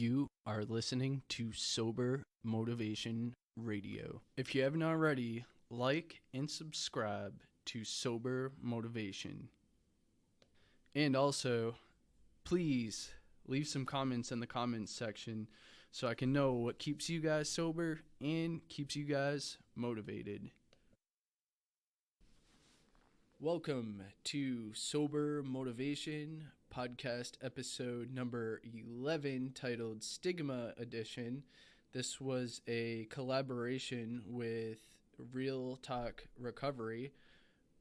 You are listening to Sober Motivation Radio. If you haven't already, like and subscribe to Sober Motivation. And also, please leave some comments in the comments section so I can know what keeps you guys sober and keeps you guys motivated. Welcome to Sober Motivation podcast episode number 11, titled Stigma Edition. This was a collaboration with Real Talk Recovery,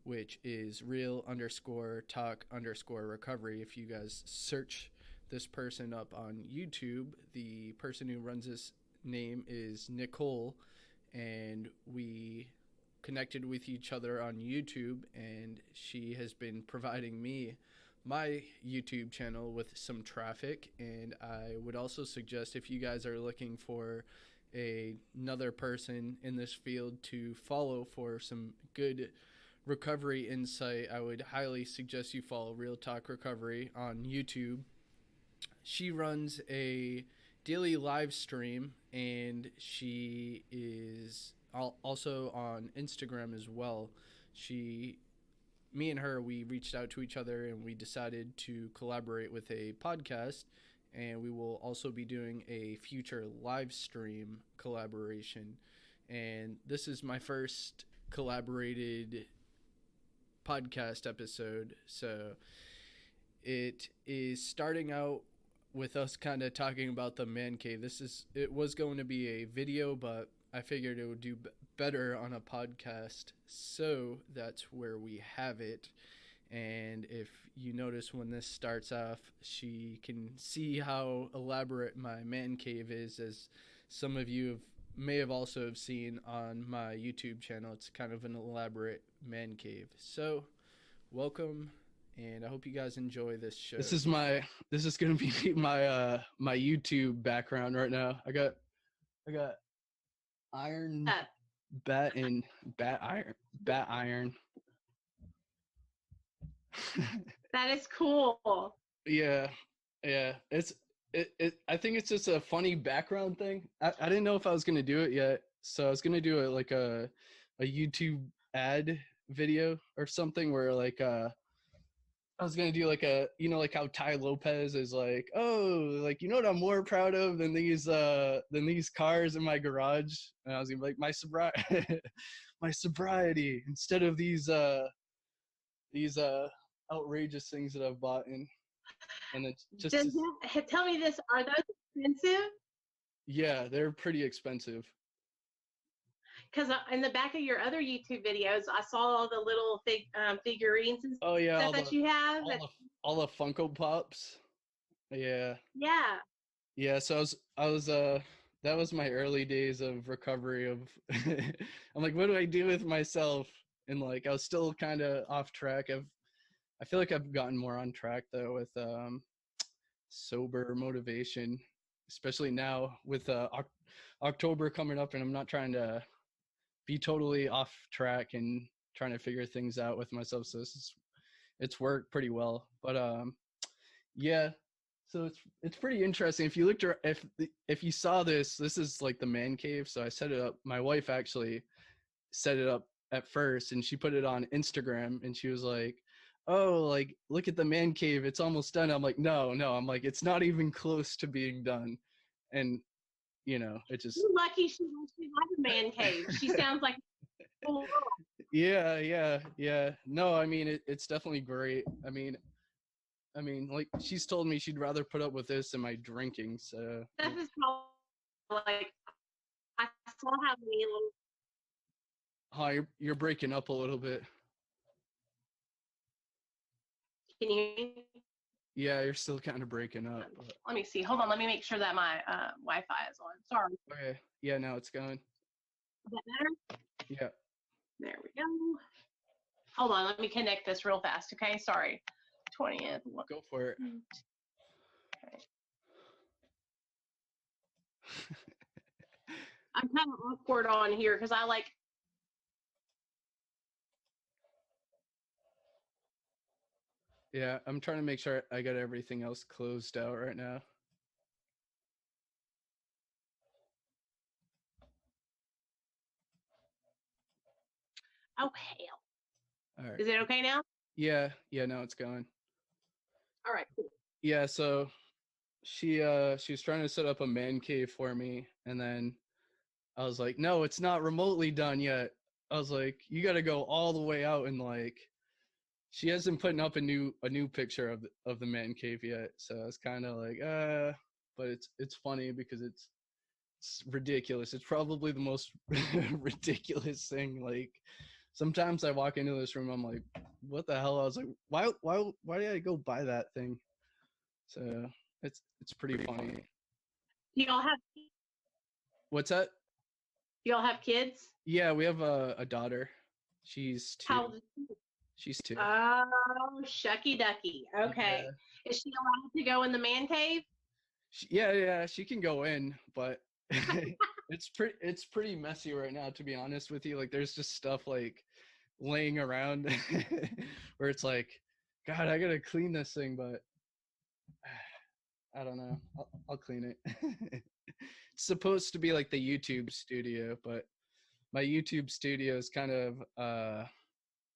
which is real_talk_recovery. If you guys search this person up on YouTube, the person who runs this name is Nicole, and we connected with each other on YouTube, and she has been providing me my YouTube channel with some traffic. And I would also suggest, if you guys are looking for another person in this field to follow for some good recovery insight, I would highly suggest you follow Real Talk Recovery on YouTube. She runs a daily live stream, and she is also on Instagram as well. Me and her, we reached out to each other and we decided to collaborate with a podcast, and we will also be doing a future live stream collaboration. And this is my first collaborated podcast episode, so it is starting out with us kind of talking about the man cave. It was going to be a video, but I figured it would do better on a podcast, so that's where we have it. And if you notice when this starts off, she can see how elaborate my man cave is, as some of you may have also seen on my YouTube channel. It's kind of an elaborate man cave. So, welcome, and I hope you guys enjoy this show. This is going to be my my YouTube background right now. I got iron bat iron. That is cool. Yeah. I think it's just a funny background thing. I didn't know if I was gonna do it yet, so I was gonna do it like a YouTube ad video or something, where like I was gonna do like like how Ty Lopez is like, oh, like, you know what I'm more proud of than these cars in my garage, and I was gonna be like, my sobriety instead of these outrageous things that I've bought in. And it's just tell me this, are those expensive? Yeah, they're pretty expensive. Because in the back of your other YouTube videos, I saw all the little figurines and stuff that you have. All the Funko Pops. Yeah. Yeah. Yeah. So I was that was my early days of recovery. Of I'm like, what do I do with myself? And like, I was still kind of off track. I feel like I've gotten more on track though with sober motivation, especially now with October coming up, and I'm not trying to be totally off track and trying to figure things out with myself. So it's worked pretty well. But yeah, so it's pretty interesting. If you looked, if you saw this is like the man cave. So I set it up. My wife actually set it up at first, and she put it on Instagram, and she was like, oh, like, look at the man cave, it's almost done. I'm like, no, I'm like, it's not even close to being done. And it just, you're lucky she wants to have a man cave. She sounds like yeah. No, I mean, it's definitely great. I mean, like, she's told me she'd rather put up with this than my drinking. So this is like, I saw how many little. Hi, you're breaking up a little bit. Can you hear me? Yeah, you're still kind of breaking up. Let me see. Hold on. Let me make sure that my Wi-Fi is on. Sorry. Okay. Yeah, now it's going. Is that better? Yeah. There we go. Hold on. Let me connect this real fast. Okay. Sorry. 20th. Go for it. Okay. I'm kind of awkward on here because I like. Yeah, I'm trying to make sure I got everything else closed out right now. Oh, hell. All right. Is it okay now? Yeah, no, it's going. All right, cool. Yeah, so she was trying to set up a man cave for me, and then I was like, no, it's not remotely done yet. I was like, you got to go all the way out, and like, she hasn't put up a new picture of the man cave yet. So it's kind of like, but it's funny because it's ridiculous. It's probably the most ridiculous thing. Like, sometimes I walk into this room, I'm like, what the hell? I was like, why did I go buy that thing? So it's pretty funny. Do y'all have What's that? Do y'all have kids? Yeah, we have a daughter. She's 2. How old is she? She's 2. Oh, shucky ducky. Okay. Yeah. Is she allowed to go in the man cave? Yeah, she can go in, but it's pretty messy right now, to be honest with you. Like, there's just stuff like laying around where it's like, God, I gotta clean this thing, but I don't know. I'll clean it. It's supposed to be like the YouTube studio, but my YouTube studio is kind of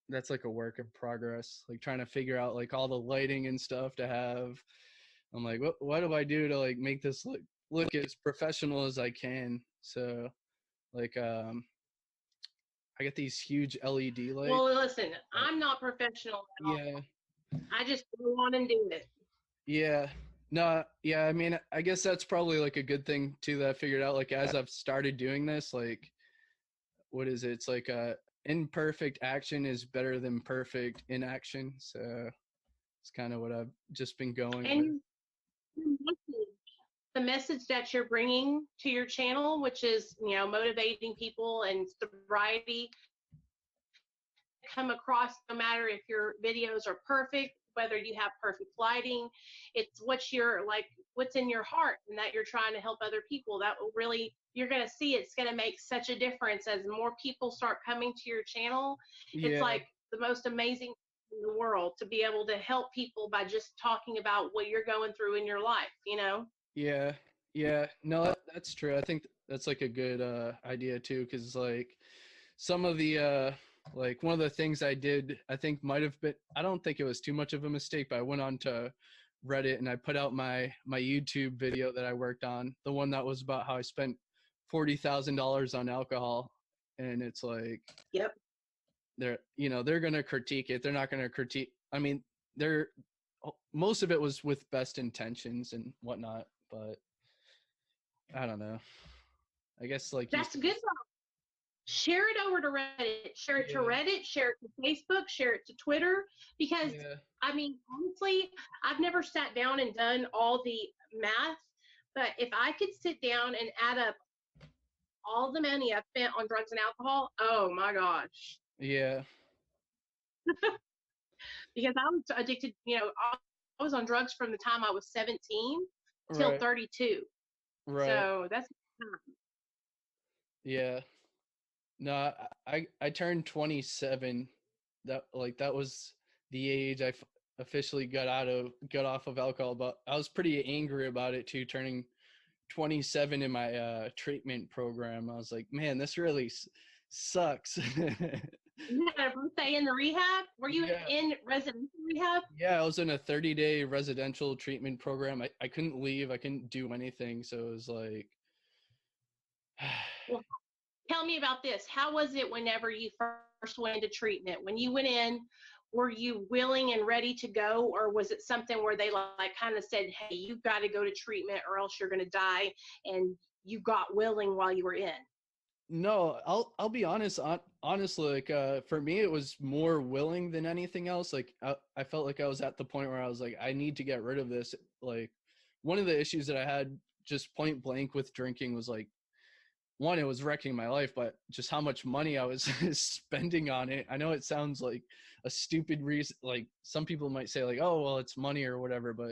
that's like a work in progress. Like, trying to figure out like all the lighting and stuff to have. I'm like, what do I do to like make this look as professional as I can? So like I get these huge LED lights. Well, listen, I'm not professional at all. Yeah. I just go on and do it. Yeah. No, yeah, I mean, I guess that's probably like a good thing too that I figured out, like, as I've started doing this, like, what is it? It's like imperfect action is better than perfect inaction. So it's kind of what I've just been going And with. the message that you're bringing to your channel, which is, motivating people and sobriety, come across no matter if your videos are perfect, whether you have perfect lighting. It's what's in your heart, and that you're trying to help other people. That will really, you're going to see it's going to make such a difference as more people start coming to your channel. Yeah. It's like the most amazing in the world to be able to help people by just talking about what you're going through in your life, Yeah, no, that's true. I think that's like a good idea too, because like some of the like one of the things I did, I think might have been, I don't think it was too much of a mistake, but I went on to Reddit and I put out my YouTube video that I worked on, the one that was about how I spent $40,000 on alcohol. And it's like, yep, they're going to critique it. They're not going to critique. I mean, most of it was with best intentions and whatnot, but I don't know. I guess like that's good. Share it over to Reddit. Share it to Reddit. Share it to Facebook. Share it to Twitter. Because I mean, honestly, I've never sat down and done all the math. But if I could sit down and add up all the money I've spent on drugs and alcohol, oh my gosh. Yeah. Because I was addicted. I was on drugs from the time I was 17 till 32. Right. So that's. Yeah. No, I turned 27. That was the age I officially got off of alcohol, but I was pretty angry about it too, turning 27 in my treatment program. I was like, man, this really sucks. You had a birthday in the rehab? Were you in residential rehab? Yeah, I was in a 30-day residential treatment program. I couldn't leave. I couldn't do anything. So it was like... Well, tell me about this. How was it whenever you first went into treatment? When you went in, were you willing and ready to go, or was it something where they like kind of said, hey, you've got to go to treatment or else you're going to die, and you got willing while you were in? No, I'll be honest. Honestly, like for me, it was more willing than anything else. Like I felt like I was at the point where I was like, I need to get rid of this. Like, one of the issues that I had just point blank with drinking was like, one, it was wrecking my life, but just how much money I was spending on it. I know it sounds like a stupid reason. Like, some people might say like, oh, well, it's money or whatever, but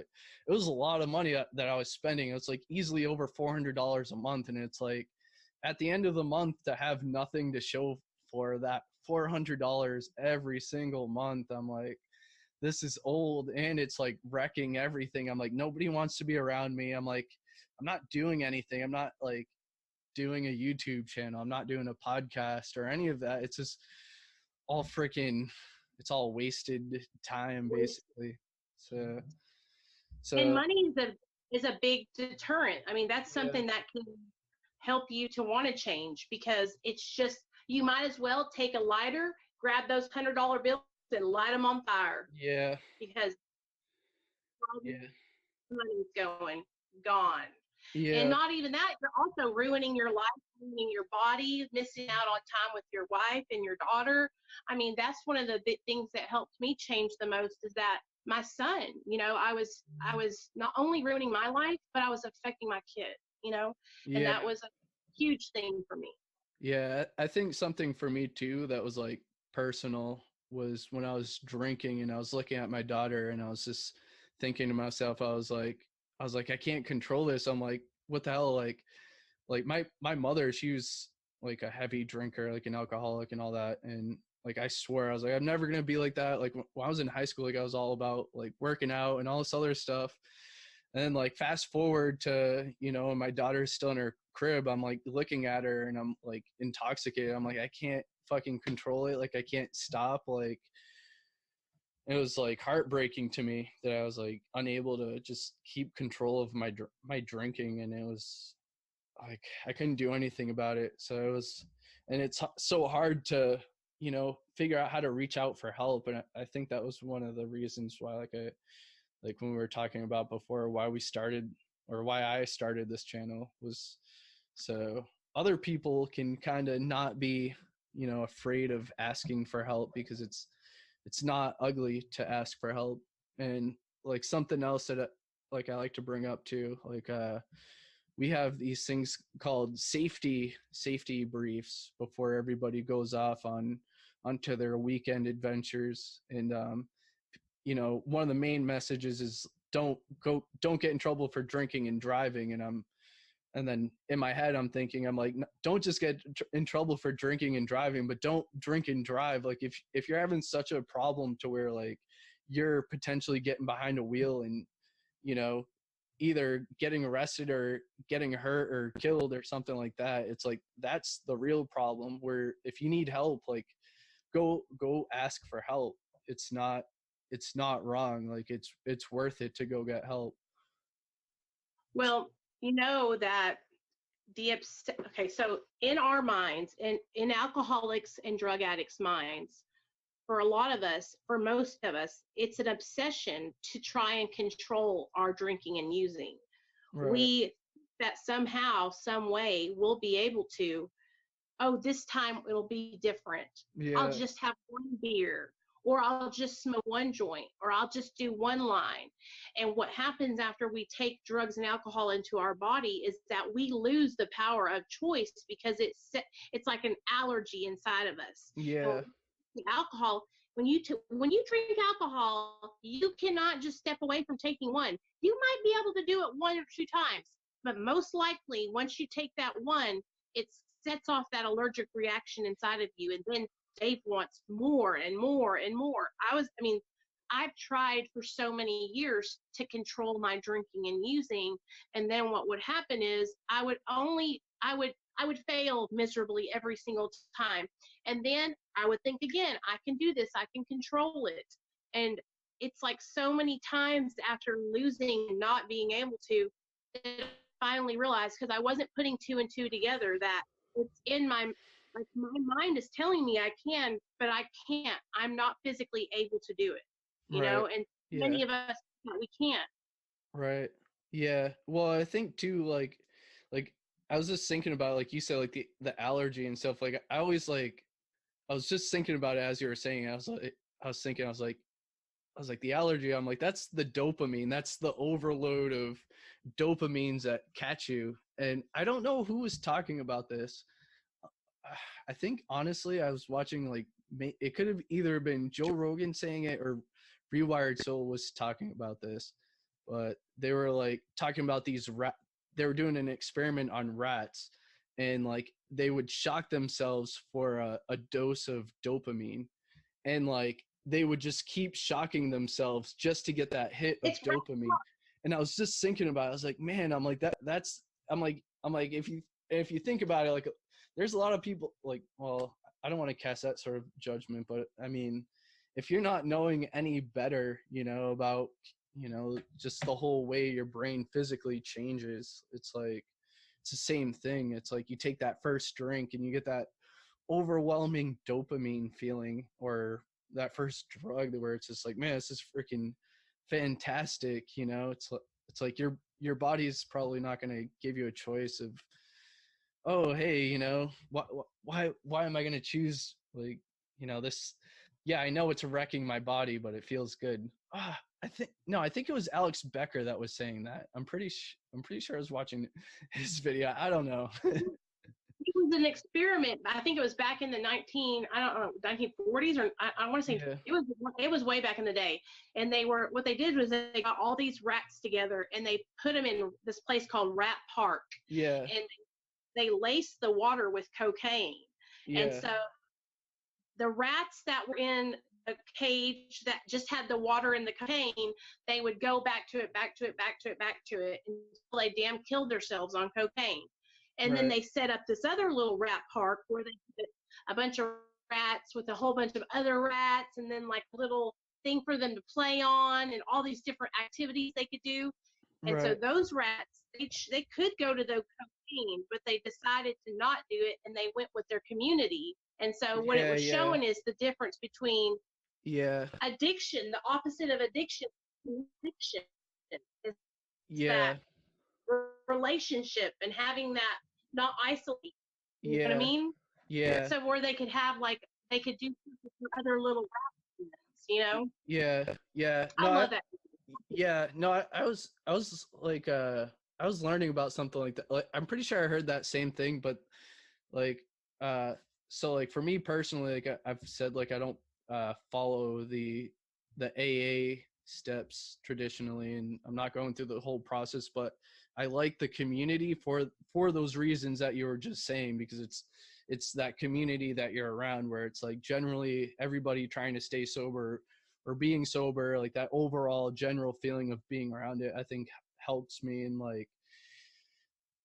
it was a lot of money that I was spending. It was like easily over $400 a month. And it's like, at the end of the month, to have nothing to show for that $400 every single month, I'm like, this is old, and it's like wrecking everything. I'm like, nobody wants to be around me. I'm like, I'm not doing anything. I'm not like doing a YouTube channel. I'm not doing a podcast or any of that. It's just all freaking, it's all wasted time basically. So And so money is a big deterrent. I mean, that's yeah, something that can help you to want to change, because it's just, you might as well take a lighter, grab those $100 bills and light them on fire, yeah, because all the yeah, money's gone. And yeah, not even that, you're also ruining your life, ruining your body, missing out on time with your wife and your daughter. I mean, that's one of the big things that helped me change the most, is that my son, I was not only ruining my life, but I was affecting my kid, and yeah. that was a huge thing for me. Yeah, I think something for me too that was like personal was when I was drinking and I was looking at my daughter and I was just thinking to myself, I was like, I can't control this. I'm like, what the hell? Like my mother, she was like a heavy drinker, like an alcoholic and all that. And like, I swear, I was like, I'm never going to be like that. Like when I was in high school, like I was all about like working out and all this other stuff. And then like fast forward to, my daughter's still in her crib. I'm like looking at her and I'm like intoxicated. I'm like, I can't fucking control it. Like I can't stop. Like it was like heartbreaking to me that I was like unable to just keep control of my drinking. And it was like, I couldn't do anything about it. So it was, and it's so hard to, figure out how to reach out for help. And I think that was one of the reasons why, like when we were talking about before, why we started or why I started this channel was so other people can kind of not be, afraid of asking for help, because it's not ugly to ask for help. And like something else that like I like to bring up too, like we have these things called safety briefs before everybody goes off onto their weekend adventures. And one of the main messages is don't get in trouble for drinking and driving. And then in my head I'm thinking, I'm like, don't just get in trouble for drinking and driving, but don't drink and drive. Like if you're having such a problem to where like you're potentially getting behind a wheel and you know either getting arrested or getting hurt or killed or something like that, it's like that's the real problem. Where if you need help, like go ask for help. It's not wrong. Like it's worth it to go get help. Well, you know that okay, so in our minds, in alcoholics and drug addicts' minds, for a lot of us, for most of us, it's an obsession to try and control our drinking and using. Right. We that somehow, some way, we'll be able to, oh, this time it'll be different. I'll Yeah. just have one beer, or I'll just smoke one joint, or I'll just do one line. And what happens after we take drugs and alcohol into our body is that we lose the power of choice, because it's like an allergy inside of us. And Yeah. the alcohol, when you drink alcohol, you cannot just step away from taking one. You might be able to do it one or two times, but most likely once you take that one, it sets off that allergic reaction inside of you, and then Dave wants more and more and more. I've tried for so many years to control my drinking and using, and then what would happen is I would fail miserably every single time. And then I would think again, I can do this, I can control it. And it's like so many times after losing and not being able to, that I finally realized, because I wasn't putting two and two together, that it's in like my mind is telling me I can, but I can't. I'm not physically able to do it, Right. and Yeah. many of us, we can't. Right. Yeah. Well, I think too, like I was just thinking about, like you said, like the allergy and stuff. Like I was just thinking about it as you were saying. I was like the allergy. I'm like, that's the dopamine. That's the overload of dopamines that catch you. And I don't know who was talking about this. I think honestly, I was watching like it could have either been Joe Rogan saying it or Rewired Soul was talking about this, but they were like talking about these rat. They were doing an experiment on rats, and like they would shock themselves for a dose of dopamine, and like they would just keep shocking themselves just to get that hit of It's dopamine. And I was just thinking about it. I was like, man, I'm like that's I'm like if you think about it, like there's a lot of people like, well, I don't want to cast that sort of judgment, but I mean, if you're not knowing any better, you know, about, you know, just the whole way your brain physically changes, it's like, it's the same thing. It's like you take that first drink and you get that overwhelming dopamine feeling, or that first drug where it's just like, man, this is freaking fantastic. You know, it's like your body's probably not going to give you a choice of, oh, hey, you know, why am I going to choose, like, you know, this? Yeah, I know it's wrecking my body, but it feels good. I think it was Alex Becker that was saying that. I'm pretty sure I was watching his video. I don't know. It was an experiment. I think it was back in the 1940s, or I want to say Yeah. it was way back in the day. And what they did was they got all these rats together and they put them in this place called Rat Park. Yeah. And they laced the water with cocaine. Yeah. And so the rats that were in a cage that just had the water and the cocaine, they would go back to it until they damn killed themselves on cocaine. And then Right. they set up this other little rat park where they put a bunch of rats with a whole bunch of other rats, and then like a little thing for them to play on, and all these different activities they could do. And so Right. those rats, they could go to the cocaine, but they decided to not do it, and they went with their community. And so what it Yeah. was Yeah. showing is the difference between Yeah. addiction. The opposite of addiction is Yeah. that relationship and having that, not isolate. You know what I Yeah. mean? Yeah. So where they could have, like, they could do other little rats, you know? Yeah. Yeah. I love that. Yeah, no, I was like, I was learning about something like that. Like, I'm pretty sure I heard that same thing, but like, uh so like for me personally, like I've said, like I don't follow the AA steps traditionally, and I'm not going through the whole process, but I like the community for those reasons that you were just saying, because it's that community that you're around where it's like generally everybody trying to stay sober or being sober, like that overall general feeling of being around it, I think helps me in, like,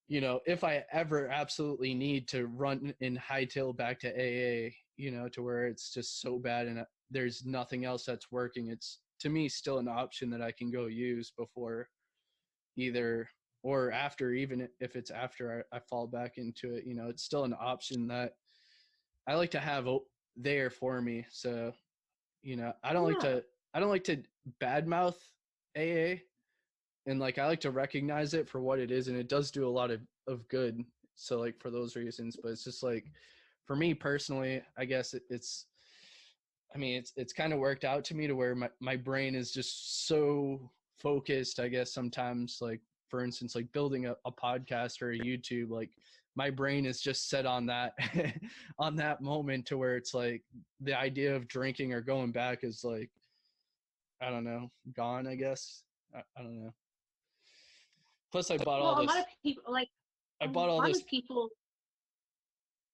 you know, if I ever absolutely need to run and hightail back to AA, you know, to where it's just so bad and there's nothing else that's working, it's to me still an option that I can go use before either or after, even if it's after I fall back into it, you know, it's still an option that I like to have there for me. So, you know, Yeah. I don't like to badmouth AA, and like I like to recognize it for what it is, and it does do a lot of good. So like for those reasons, but it's just like for me personally, I guess it's I mean it's kind of worked out to me to where my brain is just so focused, I guess sometimes, like for instance, like building a podcast or a YouTube, like my brain is just set on that on that moment, to where it's like the idea of drinking or going back is like, I don't know, gone, I guess. I don't know. Plus, I bought all Well, a lot of this. people, like, I a bought all lot this. of people,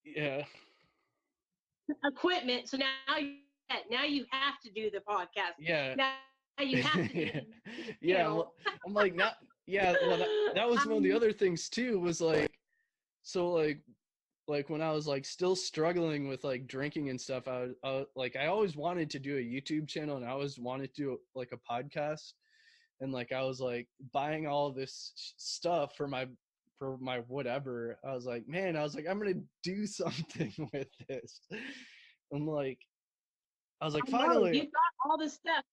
Yeah. equipment. So now you have to do the podcast. Yeah. Now you have to do, you Yeah. know. I'm like, not. Yeah. Well, that was one of the other things too. Was like, so like when I was like still struggling with like drinking and stuff, like I always wanted to do a YouTube channel, and I always wanted to do like a podcast, and like I was like buying all this stuff for my whatever. I was like, man, I was like, I'm gonna do something with this. I'm like, I was like, I know finally. you've got all this stuff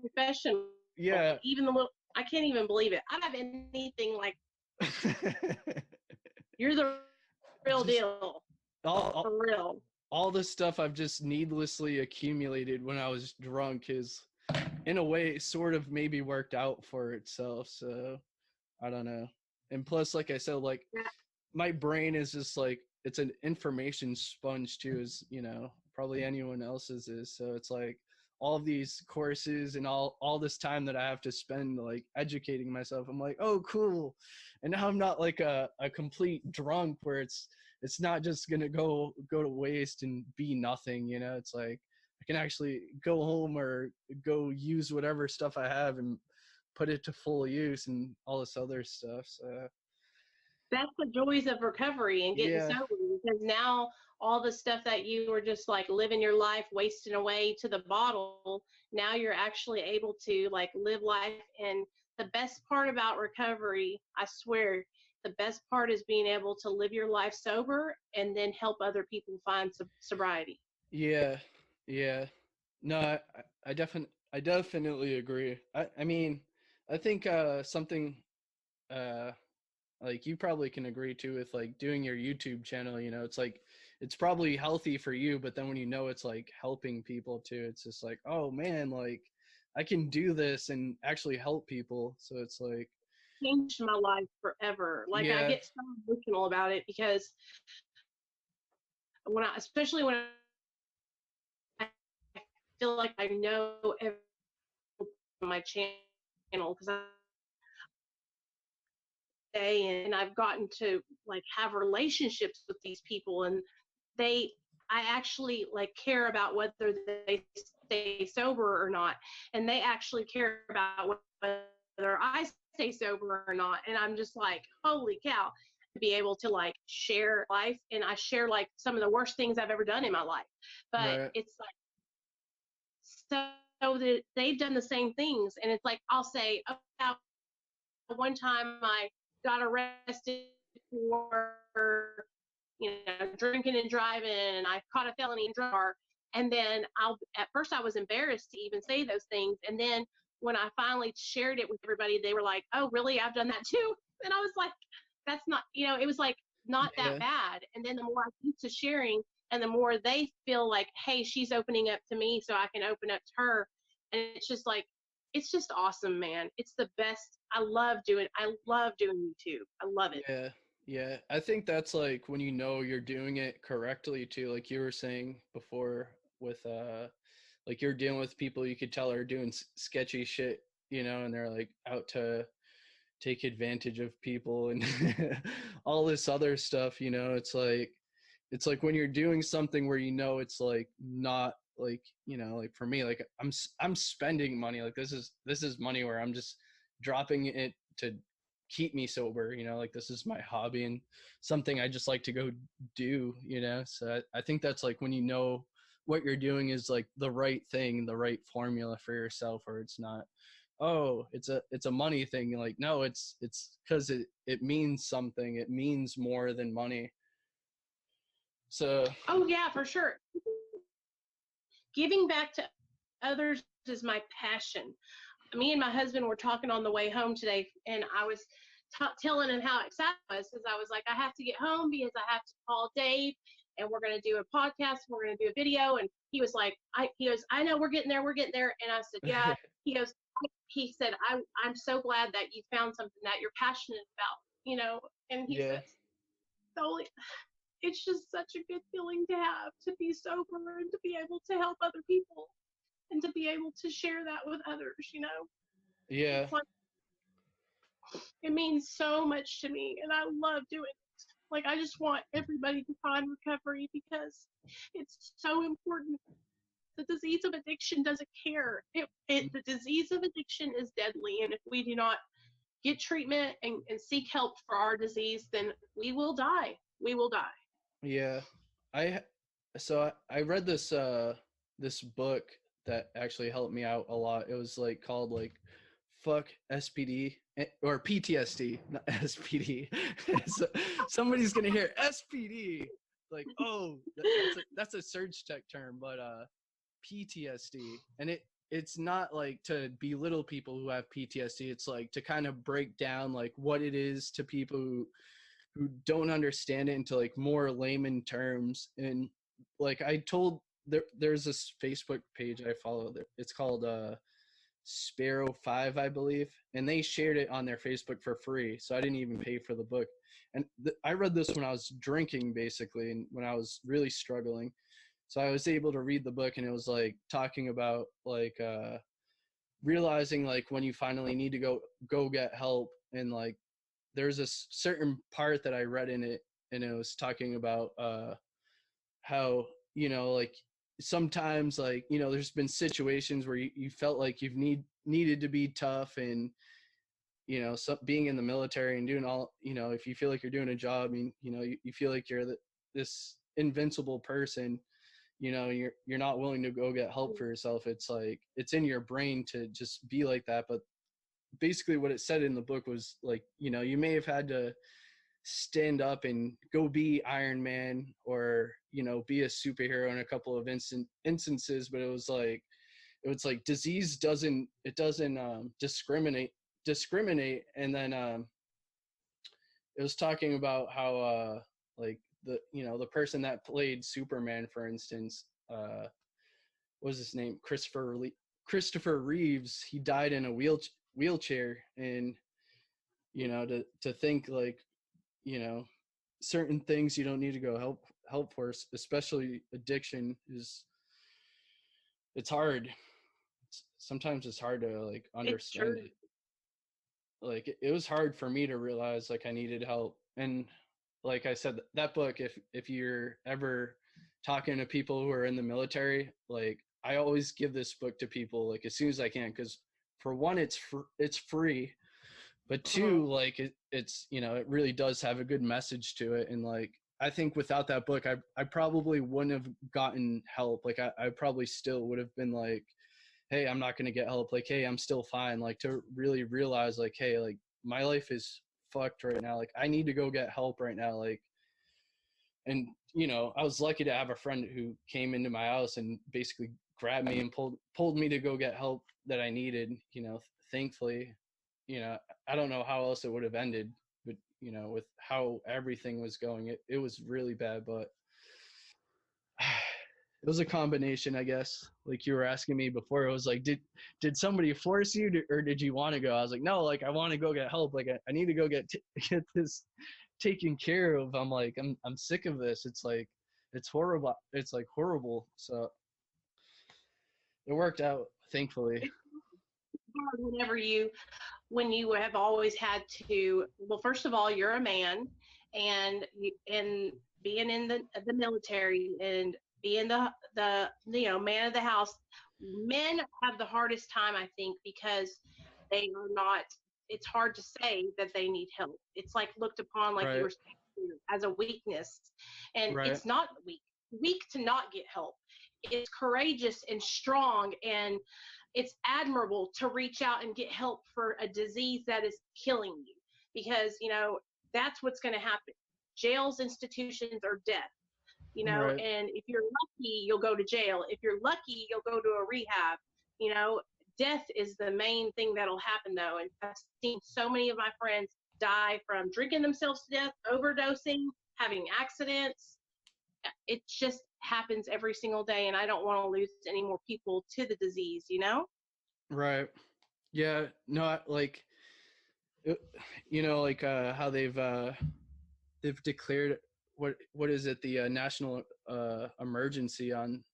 professional. Yeah. Even the little, I can't even believe it. I don't have anything like, you're the real Just deal. all For real. all the stuff I've just needlessly accumulated when I was drunk is in a way sort of maybe worked out for itself. So I don't know. And plus, like I said, like Yeah. my brain is just like, it's an information sponge too, as you know, probably anyone else's is. So it's like all of these courses and all this time that I have to spend like educating myself, I'm like, oh cool. And now I'm not like a complete drunk where it's not just gonna go to waste and be nothing, you know. It's like I can actually go home or go use whatever stuff I have and put it to full use and all this other stuff. So That's the joys of recovery and getting Yeah. sober, because now all the stuff that you were just like living your life wasting away to the bottle, now you're actually able to like live life. And the best part about recovery, I swear, the best part is being able to live your life sober and then help other people find sobriety. Yeah. Yeah. No, I definitely agree. I mean, I think something uh like you probably can agree to with like doing your YouTube channel, you know, it's like it's probably healthy for you, but then when you know it's like helping people too, it's just like, oh man, like I can do this and actually help people. So it's like, Changed my life forever. Like I yeah, get so emotional about it because especially when I feel like I know everyone on my channel, because I say, and I've gotten to like have relationships with these people, and they I actually like care about whether they stay sober or not, and they actually care about whether I stay sober or not. And I'm just like, holy cow, to be able to like share life, and I share like some of the worst things I've ever done in my life, but right, it's like so that they've done the same things, and it's like I'll say, oh, yeah, one time I got arrested for, drinking and driving, and I caught a felony in drug car. And then at first I was embarrassed to even say those things. And then when I finally shared it with everybody, they were like, oh, really? I've done that too. And I was like, that's not, it was like not that yeah, bad. And then the more I keep to sharing, and the more they feel like, hey, she's opening up to me, so I can open up to her. And it's just like, it's just awesome, man. It's the best. I love doing YouTube. I love it. yeah, yeah. I think that's like when you know you're doing it correctly too, like you were saying before with like you're dealing with people you could tell are doing sketchy shit, you know, and they're like out to take advantage of people and all this other stuff, you know. It's like when you're doing something where you know it's like not like, you know, like for me, like I'm spending money, like this is money where I'm just dropping it to keep me sober, you know, like this is my hobby and something I just like to go do, you know. So I think that's like when you know what you're doing is like the right thing, the right formula for yourself, or it's not, oh, it's a money thing. Like, no, it's because it means something. It means more than money. So Oh yeah, for sure. Giving back to others is my passion. Me and my husband were talking on the way home today, and I was telling him how excited I was, because I was like, I have to get home because I have to call Dave, and we're going to do a podcast, we're going to do a video. And he was like, he goes, I know, we're getting there, we're getting there. And I said, yeah. He goes, he said, I'm so glad that you found something that you're passionate about. And he yeah, says, so it's just such a good feeling to have, to be sober and to be able to help other people and to be able to share that with others. yeah, It's like, it means so much to me, and I love doing it. Like, I just want everybody to find recovery, because it's so important. The disease of addiction doesn't care. The disease of addiction is deadly, and if we do not get treatment and seek help for our disease, then we will die. We will die. yeah. I I read this book that actually helped me out a lot. It was like called like fuck SPD or PTSD, not SPD. So somebody's gonna hear SPD like, oh, that's a search tech term, but PTSD, and it's not like to belittle people who have PTSD. It's like to kind of break down like what it is to people who don't understand it into like more layman terms. And like I told there's this Facebook page I follow. It's called Sparrow 5, I believe, and they shared it on their Facebook for free, so I didn't even pay for the book. And I read this when I was drinking, basically, and when I was really struggling. So I was able to read the book, and it was like talking about like realizing like when you finally need to go get help. And like there's a certain part that I read in it, and it was talking about how, you know, like sometimes, like, you know, there's been situations where you felt like you've needed to be tough, and so being in the military and doing all, if you feel like you're doing a job, and, you feel like you're this invincible person, you're not willing to go get help for yourself. It's like, it's in your brain to just be like that. But basically what it said in the book was like, you may have had to stand up and go be Iron Man, or, be a superhero in a couple of instances. But it was like disease doesn't discriminate. And then it was talking about how like the person that played Superman, for instance, what was his name, Christopher Reeves, he died in a wheelchair. And to think like, you know certain things you don't need to go help for, especially addiction, it's hard. Sometimes it's hard to like understand it. Like it was hard for me to realize like I needed help. And like I said, that book, if you're ever talking to people who are in the military, like I always give this book to people like as soon as I can, because for one, it's free, but two, like it's it really does have a good message to it. And like I think without that book, I probably wouldn't have gotten help. Like I probably still would have been like, hey, I'm not going to get help. Like, hey, I'm still fine. Like to really realize like, hey, like my life is fucked right now. Like I need to go get help right now. Like, and I was lucky to have a friend who came into my house and basically grabbed me and pulled me to go get help that I needed. Thankfully, I don't know how else it would have ended, but with how everything was going, it was really bad. But it was a combination, I guess. Like you were asking me before, it was like, did somebody force you to, or did you want to go? I was like, no, like I want to go get help. Like I need to go get this taken care of. I'm like, I'm sick of this. It's like, it's horrible. It's like horrible. So it worked out, thankfully. When you have always had to, well, first of all, you're a man, and being in the military and being the man of the house, men have the hardest time, I think, because they are not, it's hard to say that they need help. It's like looked upon, like you were saying, as a weakness. And it's not weak to not get help. It's courageous and strong, and it's admirable to reach out and get help for a disease that is killing you, because that's what's going to happen. Jails, institutions, or death. And if you're lucky, you'll go to jail. If you're lucky, you'll go to a rehab. Death is the main thing that'll happen, though. And I've seen so many of my friends die from drinking themselves to death, overdosing, having accidents. It just happens every single day, and I don't want to lose any more people to the disease, Right. Yeah. No, like, like how they've declared what is it, the national emergency on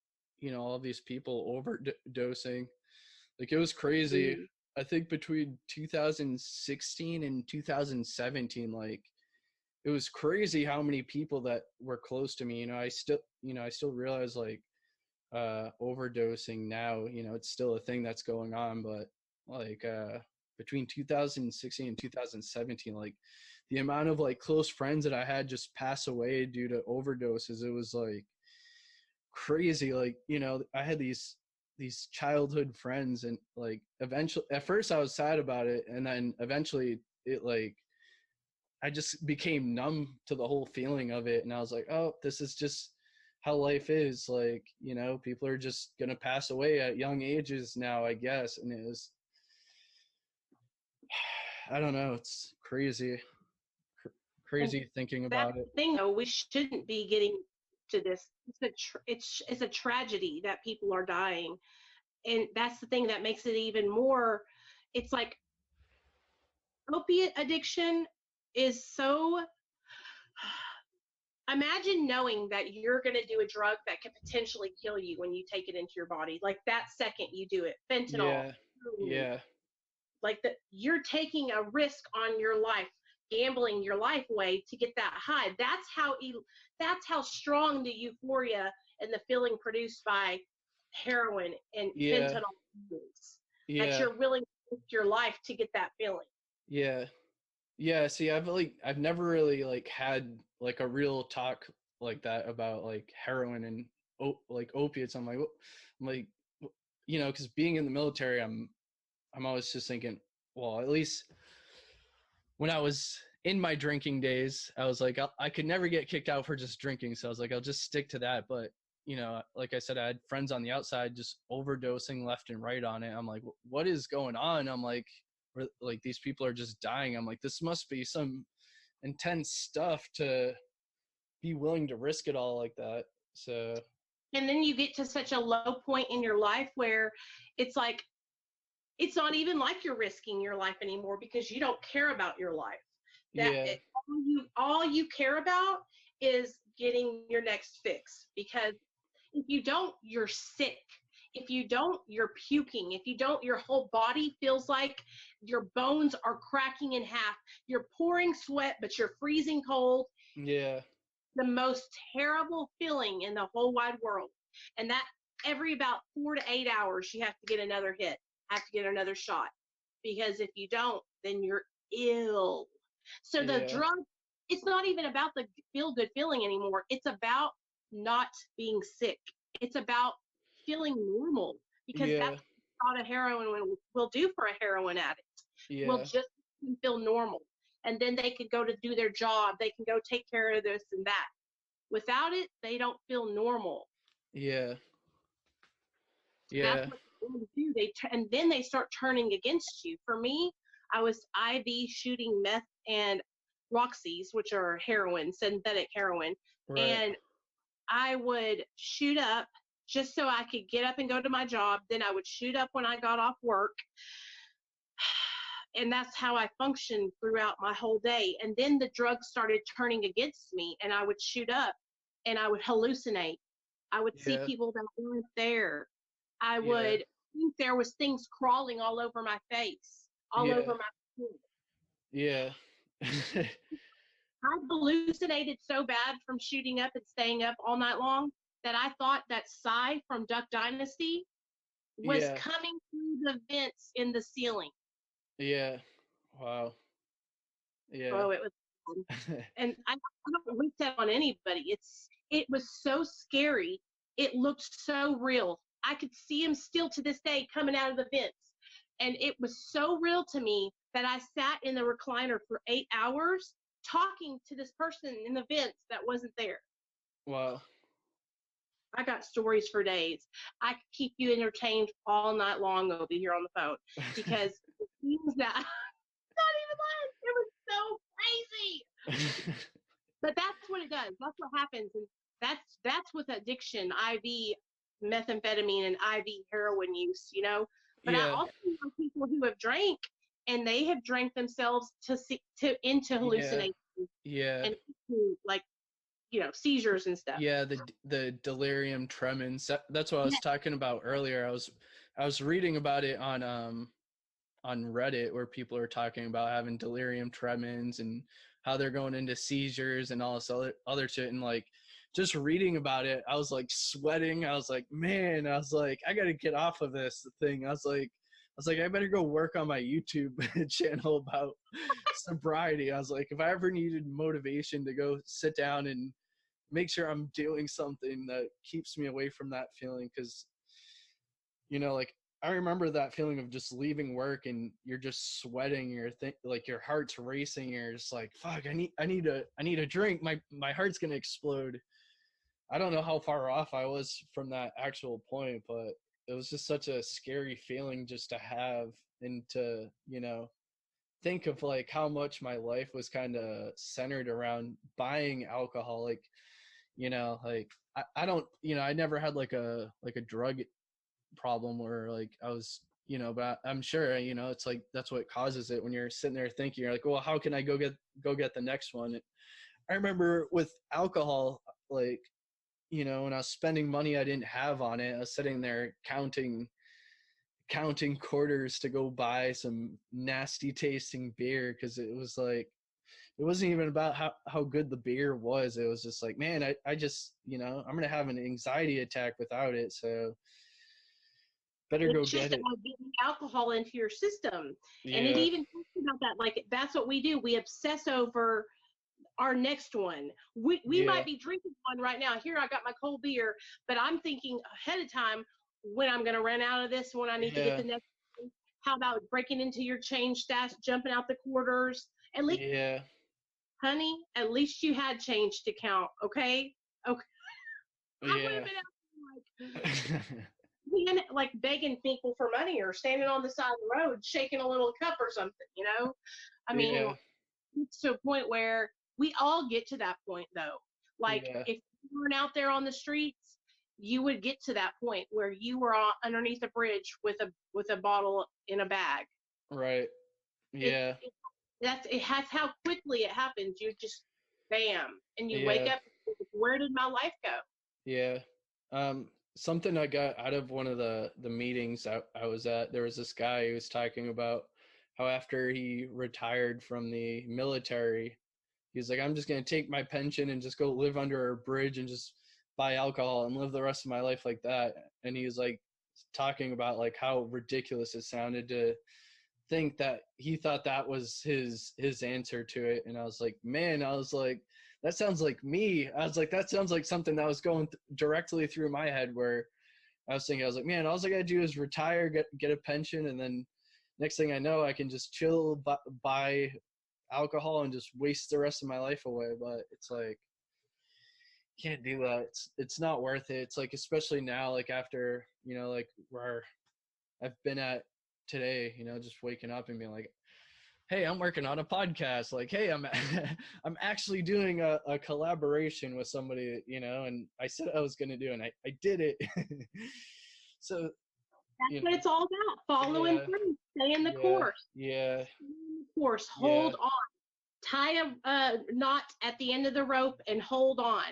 all these people overdosing. Like it was crazy. I think between 2016 and 2017, like it was crazy how many people that were close to me. I still realize like overdosing now, it's still a thing that's going on. But like between 2016 and 2017, like the amount of like close friends that I had just pass away due to overdoses, it was like crazy. Like I had these childhood friends, and like eventually, at first I was sad about it, and then eventually it like I just became numb to the whole feeling of it. And I was like, oh, this is just how life is. Like people are just gonna pass away at young ages now, I guess. And it was, I don't know, it's crazy thinking about it. Thing, though, we shouldn't be getting to this. It's a tragedy that people are dying, and that's the thing that makes it even more. It's like opiate addiction is so. Imagine knowing that you're going to do a drug that could potentially kill you when you take it into your body. Like that second you do it, fentanyl. Yeah. Like you're taking a risk on your life, gambling your life away to get that high. That's how strong the euphoria and the feeling produced by heroin and fentanyl is. That you're willing to risk your life to get that feeling. Yeah. Yeah, see, I've never really like had like a real talk like that about like heroin and like opiates. I'm like, because being in the military, I'm always just thinking, well, at least when I was in my drinking days, I was like, I could never get kicked out for just drinking, so I was like, I'll just stick to that. But like I said, I had friends on the outside just overdosing left and right on it. I'm like, what is going on? I'm like these people are just dying. I'm like, this must be some intense stuff to be willing to risk it all like that. So And then you get to such a low point in your life where it's like, it's not even like you're risking your life anymore because you don't care about your life. yeah, All you care about is getting your next fix, because if you don't, you're sick. If you don't, you're puking. If you don't, your whole body feels like your bones are cracking in half. You're pouring sweat, but you're freezing cold. yeah, The most terrible feeling in the whole wide world. And that every about 4 to 8 hours, you have to get another hit, have to get another shot. Because if you don't, then you're ill. So the yeah, drug, it's not even about the feel good feeling anymore. It's about not being sick. It's about feeling normal, because yeah, that's what a heroin will do for a heroin addict. Will yeah, just feel normal. And then they can go to do their job. They can go take care of this and that. Without it, they don't feel normal. yeah, That's yeah, what they do. And then they start turning against you. For me, I was IV shooting meth and Roxy's, which are heroin, synthetic heroin, right, and I would shoot up just so I could get up and go to my job. Then I would shoot up when I got off work. And that's how I functioned throughout my whole day. And then the drugs started turning against me, and I would shoot up and I would hallucinate. I would see yeah, people that weren't there. I yeah, would think there was things crawling all over my face, all yeah, over my skin. yeah. I hallucinated so bad from shooting up and staying up all night long that I thought that Psy from Duck Dynasty was Yeah, coming through the vents in the ceiling. yeah. Wow. Yeah. Oh, it was fun. And I don't wish that on anybody. It was so scary. It looked so real. I could see him still to this day coming out of the vents. And it was so real to me that I sat in the recliner for 8 hours talking to this person in the vents that wasn't there. Wow. I got stories for days. I could keep you entertained all night long over here on the phone, because the things that not even lying, it was so crazy. But that's what it does. That's what happens. And that's with addiction, IV methamphetamine and IV heroin use. But I Yeah. also know people who have drank, and they have drank themselves to into Yeah. hallucinations Yeah. and to, like, seizures and stuff. Yeah, the delirium tremens. That's what I Yeah. was talking about earlier. I was reading about it on Reddit, where people are talking about having delirium tremens and how they're going into seizures and all this other shit. And like just reading about it, I was like sweating. I was like, man, I was like, I gotta get off of this thing. I was like, I better go work on my YouTube channel about sobriety. I was like, if I ever needed motivation to go sit down and make sure I'm doing something that keeps me away from that feeling, because like I remember that feeling of just leaving work and you're just sweating, like your heart's racing, you're just like, fuck, I need a drink. My heart's gonna explode. I don't know how far off I was from that actual point, but it was just such a scary feeling just to have, and to think of like how much my life was kind of centered around buying alcohol. Like like I don't I never had like a drug problem where like I was but I'm sure it's like that's what causes it when you're sitting there thinking, you're like, well, how can I go get the next one. I remember with alcohol, like when I was spending money I didn't have on it, I was sitting there counting quarters to go buy some nasty tasting beer, because it was like it wasn't even about how good the beer was. It was just like, man, I just I'm gonna have an anxiety attack without it. So Better go It's just get it. about getting alcohol into your system. And it Yeah. even talks about that. Like, that's what we do. We obsess over our next one. We Yeah. might be drinking one right now. Here, I got my cold beer, but I'm thinking ahead of time when I'm going to run out of this, when I need to get Yeah. the next one. How about breaking into your change stash, jumping out the quarters? At least, Yeah. honey, at least you had change to count, okay? Okay. I would have Yeah. been out like, like begging people for money or standing on the side of the road shaking a little cup or something, you know? I mean, Yeah. it's to a point where we all get to that point though. Like Yeah. if you weren't out there on the streets, you would get to that point where you were underneath a bridge with a bottle in a bag. Right. It, Yeah. it that's how quickly it happens. You just bam, and you wake Yeah. up. Where did my life go? Yeah. Something I got out of one of the meetings I was at, there was this guy who was talking about how after he retired from the military, he's like, I'm just gonna take my pension and just go live under a bridge and just buy alcohol and live the rest of my life like that. And he was like talking about like how ridiculous it sounded to think that he thought that was his answer to it. And I was like, man, I was like, that sounds like me. I was like, that sounds like something that was going directly through my head, where I was thinking, I was like, man, all I gotta do is retire, get a pension, and then next thing I know, I can just chill, buy alcohol, and just waste the rest of my life away. But it's like, can't do that. It's not worth it. It's like, especially now, like after, like where I've been at today, just waking up and being like, hey, I'm working on a podcast. Like, hey, I'm I'm actually doing a collaboration with somebody, and I said I was gonna do, and I did it. So, That's what it's all about. Following yeah, through, stay in the yeah, course. yeah, Stay in the course. yeah, Hold on. Tie a knot at the end of the rope and hold on,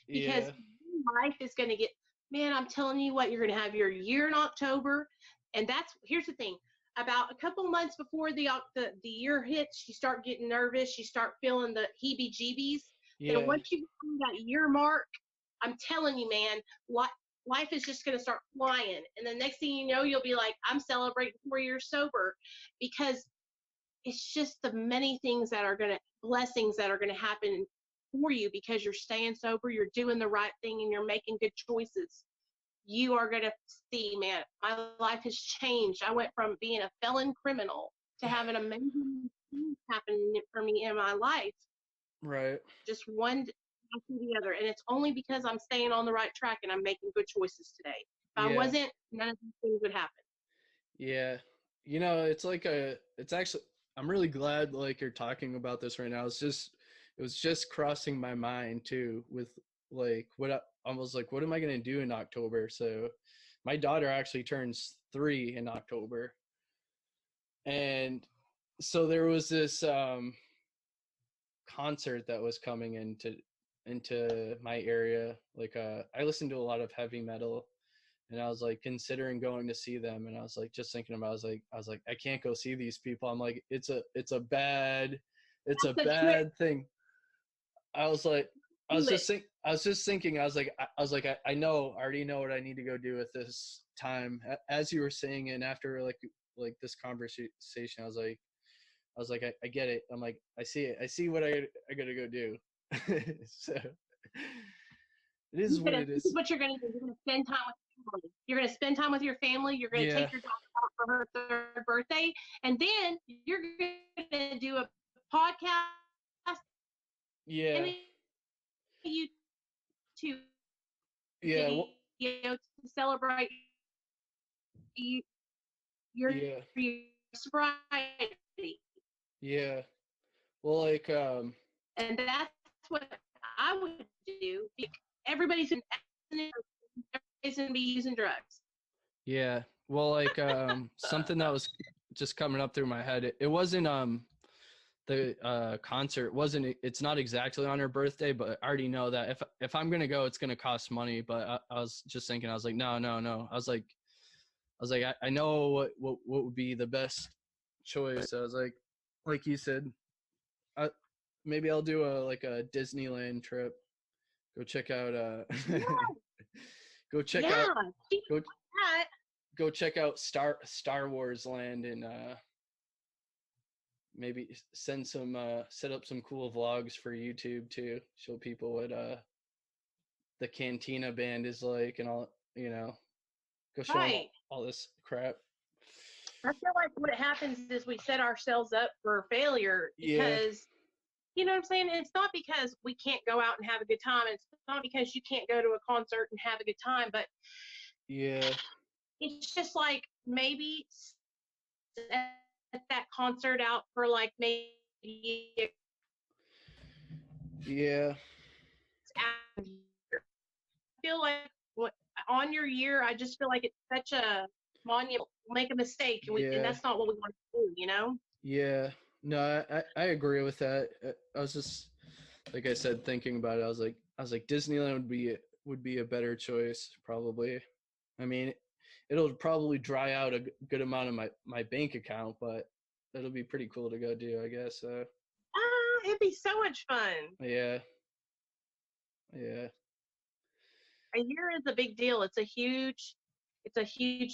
because yeah, life is going to get, man, I'm telling you what, you're going to have your year in October. And here's the thing, about a couple months before the year hits, you start getting nervous, you start feeling the heebie jeebies. Then yeah, once you get to that year mark, I'm telling you, man, life is just going to start flying. And the next thing you know, you'll be like, I'm celebrating 4 years sober, because it's just the many things that are blessings that are going to happen for you because you're staying sober, you're doing the right thing, and you're making good choices. You are going to see, man, my life has changed. I went from being a felon criminal to having amazing things happen for me in my life. right, Just one after the other. And it's only because I'm staying on the right track and I'm making good choices today. If I yeah, wasn't, none of these things would happen. yeah. It's like it's actually, I'm really glad like you're talking about this right now. It was just crossing my mind too with like I was like, what am I gonna do in October? So my daughter actually turns 3 in October, and so there was this concert that was coming into my area. Like I listen to a lot of heavy metal, and I was like considering going to see them, and I was like just thinking about, I was like I can't go see these people. I'm like, it's a bad That's a trip. thing. I was like, Do it. I was just thinking, I know, I already know what I need to go do with this time. As you were saying, and after like this conversation, I was like, I get it. I'm like, I see it. I see what I gotta go do. So it is what it This is is. what you're going to do. You're going to spend time with your family. You're going to spend time with your family. You're going to Yeah, take your daughter out for her third birthday. And then you're going to do a podcast and yeah, a YouTube yeah, video to celebrate your, yeah, your sobriety. yeah. Well, like, And that's what I would do. Everybody's going to be using drugs. yeah. Well, like, something that was just coming up through my head. It wasn't the concert wasn't. It's not exactly on her birthday, but I already know that if I'm gonna go, it's gonna cost money. But I was just thinking, I was like, no, no, no. I was like, I know what would be the best choice. I was like you said, I, maybe I'll do a Disneyland trip. Go check out Yeah, go check yeah. out Speaking go of that, go check out Star Wars Land, and maybe set up some cool vlogs for YouTube too. Show people what the Cantina band is like, and all, go show them Right. all this crap. I feel like what happens is we set ourselves up for failure Yeah. because, you know what I'm saying? It's not because we can't go out and have a good time. It's not because you can't go to a concert and have a good time, but Yeah. it's just like maybe at that concert out for like maybe Yeah. I feel like on your year, I just feel like it's such a monument. We'll make a mistake, and Yeah. that's not what we want to do, you know? Yeah. No, I agree with that. I was just, like I said, thinking about it. I was like Disneyland would be a better choice, probably. I mean, it'll probably dry out a good amount of my bank account, but it'll be pretty cool to go do, I guess. It'd be so much fun. Yeah. Yeah. A year is a big deal. It's a huge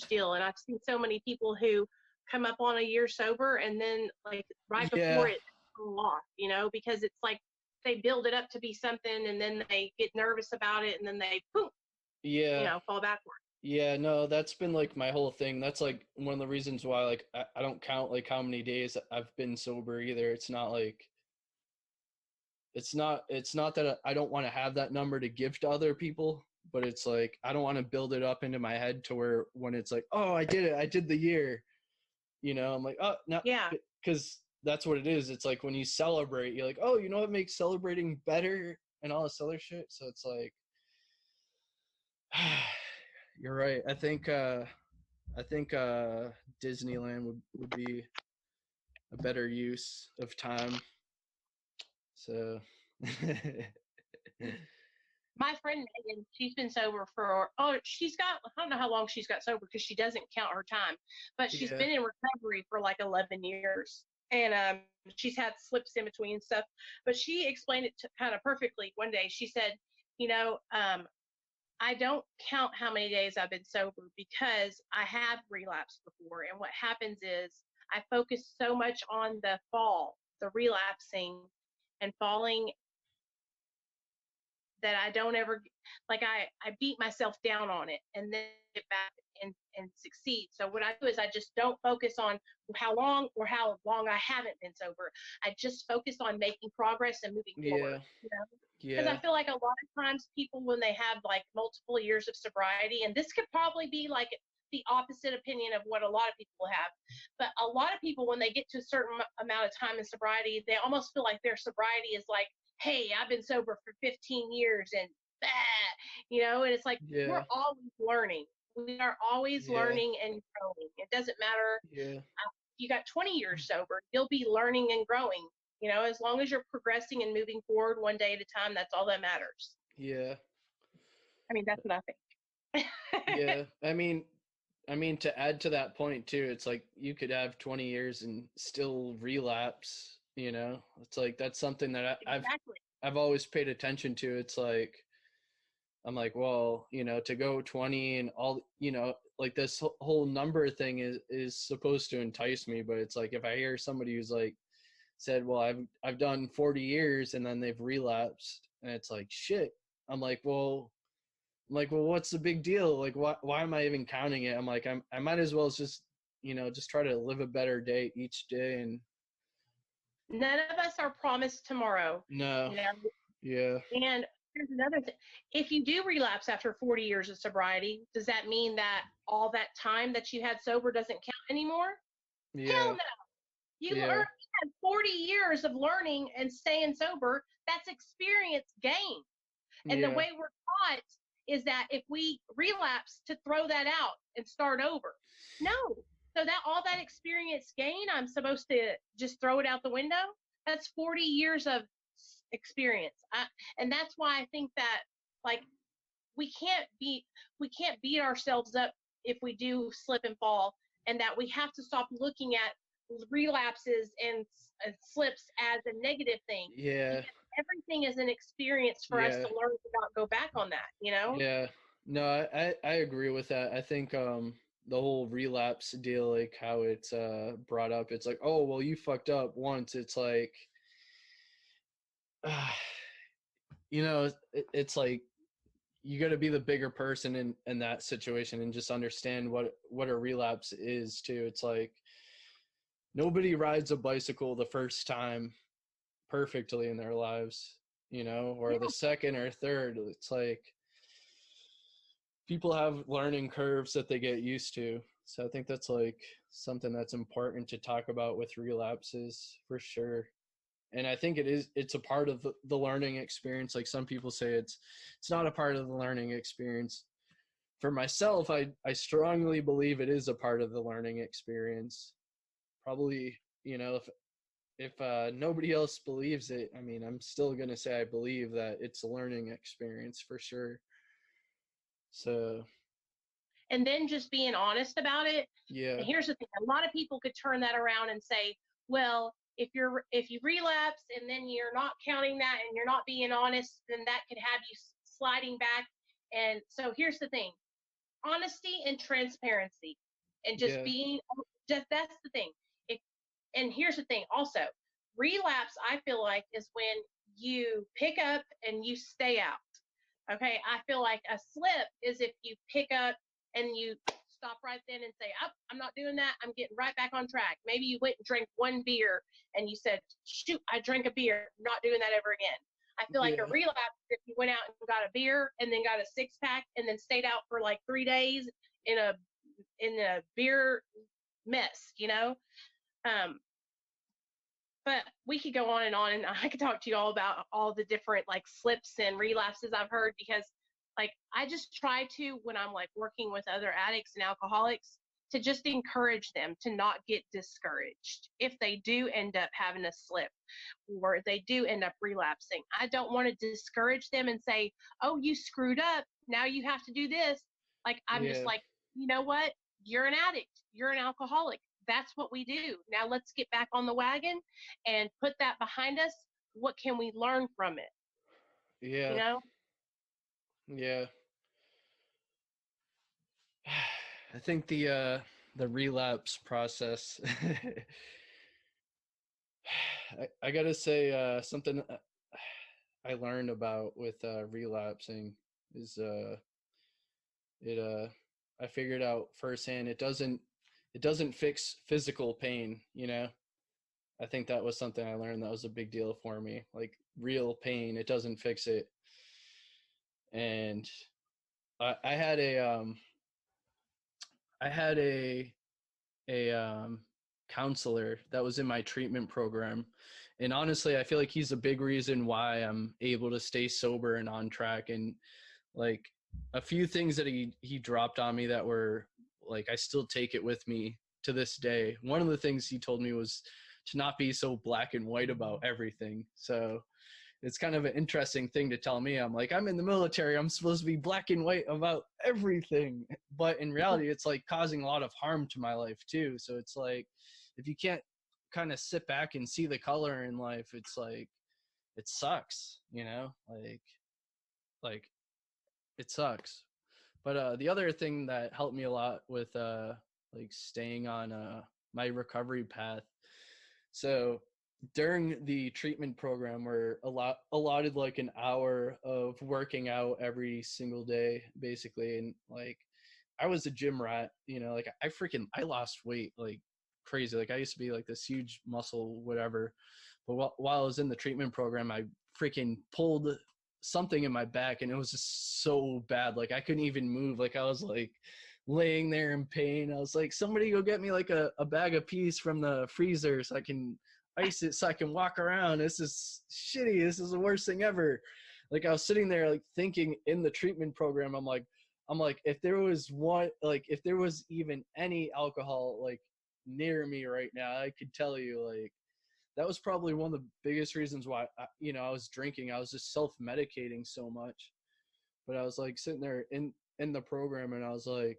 deal. And I've seen so many people who come up on a year sober and then like right Yeah. before it off, you know, because it's like they build it up to be something and then they get nervous about it and then they boom, Yeah. you know, fall backward. Yeah, no, that's been like my whole thing. That's like one of the reasons why like I don't count like how many days I've been sober either. It's not that I don't want to have that number to give to other people, but it's like I don't want to build it up into my head to where when it's like, "Oh, I did it. I did the year." I'm like, "Oh, no." Yeah. Cuz that's what it is. It's like when you celebrate, you're like, "Oh, you know what makes celebrating better?" and all this other shit. So it's like you're right. I think Disneyland would be a better use of time. So My friend Megan, she's been sober for, I don't know how long she's got sober because she doesn't count her time, but she's yeah. been in recovery for like 11 years. And she's had slips in between and stuff. But she explained it kind of perfectly one day. She said, you know, I don't count how many days I've been sober because I have relapsed before. And what happens is I focus so much on the relapsing and falling that I don't ever like I beat myself down on it and then get back and succeed. So what I do is I just don't focus on how long I haven't been sober. I just focus on making progress and moving forward. You know? Because I Yeah. feel like a lot of times people when they have like multiple years of sobriety, and this could probably be like the opposite opinion of what a lot of people have, but a lot of people when they get to a certain amount of time in sobriety, they almost feel like their sobriety is like, hey, I've been sober for 15 years and you know, and it's like Yeah. we're always learning. We are always Yeah. learning and growing. It doesn't matter Yeah. if you got 20 years sober, you'll be learning and growing. You know, as long as you're progressing and moving forward one day at a time, that's all that matters. Yeah. I mean, that's what I think. Yeah. I mean to add to that point too, it's like you could have 20 years and still relapse, It's like that's something that Exactly. I've always paid attention to. It's like I'm like, well, to go 20 and all, like this whole number thing is supposed to entice me, but it's like if I hear somebody who's like said, well, I've done 40 years and then they've relapsed, and it's like shit. I'm like, well, what's the big deal? Like, why am I even counting it? I'm like, I might as well just, just try to live a better day each day. And None of us are promised tomorrow. no, You know, yeah, and here's another thing. If you do relapse after 40 years of sobriety, does that mean that all that time that you had sober doesn't count anymore? Hell yeah, no. You yeah, had 40 years of learning and staying sober. That's experience gained. And the yeah, way we're taught is that if we relapse, to throw that out and start over. No. So that all that experience gain, I'm supposed to just throw it out the window? That's 40 years of experience. And that's why I think that like we can't beat ourselves up if we do slip and fall, and that we have to stop looking at relapses and slips as a negative thing, yeah, because everything is an experience for us yeah, to learn to not go back on that, you know? yeah. No, I agree with that. I think the whole relapse deal, like how it's brought up. It's like, oh well, you fucked up once. It's like, you know, it's like you got to be the bigger person in that situation and just understand what a relapse is too. It's like nobody rides a bicycle the first time perfectly in their lives, you know, or the second or third. It's like people have learning curves that they get used to. So I think that's like something that's important to talk about with relapses for sure. And I think it's a part of the learning experience. Like some people say it's not a part of the learning experience. For myself, I strongly believe it is a part of the learning experience. Probably, you know, if nobody else believes it, I mean, I'm still going to say I believe that it's a learning experience for sure. So, and then just being honest about it. yeah. And here's the thing: a lot of people could turn that around and say, well, if you relapse and then you're not counting that and you're not being honest, then that could have you sliding back. And so here's the thing: honesty and transparency, and just Yeah. being, just, that's the thing. If, and here's the thing also, relapse, I feel like, is when you pick up and you stay out. Okay, I feel like a slip is if you pick up and you stop right then and say, oh, I'm not doing that. I'm getting right back on track. Maybe you went and drank one beer and you said, shoot, I drank a beer. I'm not doing that ever again. I feel like a relapse if you went out and got a beer and then got a 6-pack and then stayed out for like 3 days in a beer mess, you know. But we could go on, and I could talk to you all about all the different like slips and relapses I've heard, because like I just try to, when I'm like working with other addicts and alcoholics, to just encourage them to not get discouraged if they do end up having a slip or they do end up relapsing. I don't want to discourage them and say, oh, you screwed up, now you have to do this. Like I'm just like, you know what? You're an addict. You're an alcoholic. That's what we do. Now let's get back on the wagon and put that behind us. What can we learn from it? Yeah. You know? Yeah. I think the relapse process I gotta say something I learned about with relapsing is it I figured out firsthand it doesn't fix physical pain, you know. I think that was something I learned that was a big deal for me. Like real pain, it doesn't fix it. And I had a counselor that was in my treatment program, and honestly I feel like he's a big reason why I'm able to stay sober and on track. And like a few things that he dropped on me that were like I still take it with me to this day. One of the things he told me was to not be so black and white about everything. So it's kind of an interesting thing to tell me. I'm like, I'm in the military, I'm supposed to be black and white about everything, but in reality it's like causing a lot of harm to my life too. So it's like if you can't kind of sit back and see the color in life, it's like it sucks, you know. Like it sucks. But the other thing that helped me a lot with like staying on my recovery path, so during the treatment program we're allotted like an hour of working out every single day basically. And like I was a gym rat, you know, like I lost weight like crazy. Like I used to be like this huge muscle whatever, but while I was in the treatment program I freaking pulled something in my back and it was just so bad, like I couldn't even move. Like I was like laying there in pain. I was like, somebody go get me like a bag of peas from the freezer so I can ice it so I can walk around. This is shitty. This is the worst thing ever. Like I was sitting there like thinking in the treatment program, I'm like, if there was one, like if there was even any alcohol like near me right now, I could tell you like that was probably one of the biggest reasons why I was drinking. I was just self-medicating so much. But I was like sitting there in the program and I was like,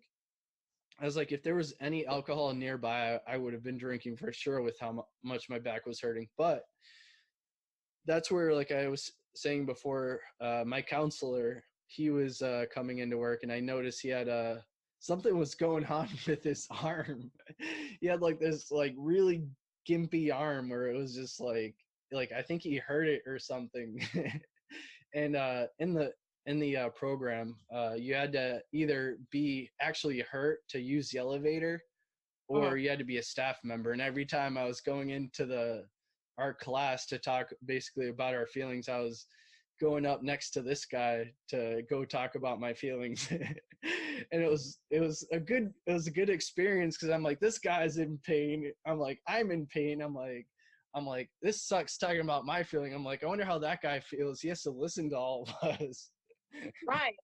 if there was any alcohol nearby, I would have been drinking for sure with how much my back was hurting. But that's where, like I was saying before, my counselor, he was coming into work and I noticed he had something was going on with his arm. He had like this like really gimpy arm where it was just like I think he hurt it or something. And in the program, you had to either be actually hurt to use the elevator, Uh-huh. or you had to be a staff member. And every time I was going into the our class to talk basically about our feelings, I was going up next to this guy to go talk about my feelings. And it was a good experience, because I'm like, this guy's in pain, I'm in pain, I'm like this sucks talking about my feeling. I'm like, I wonder how that guy feels. He has to listen to all of us. Right.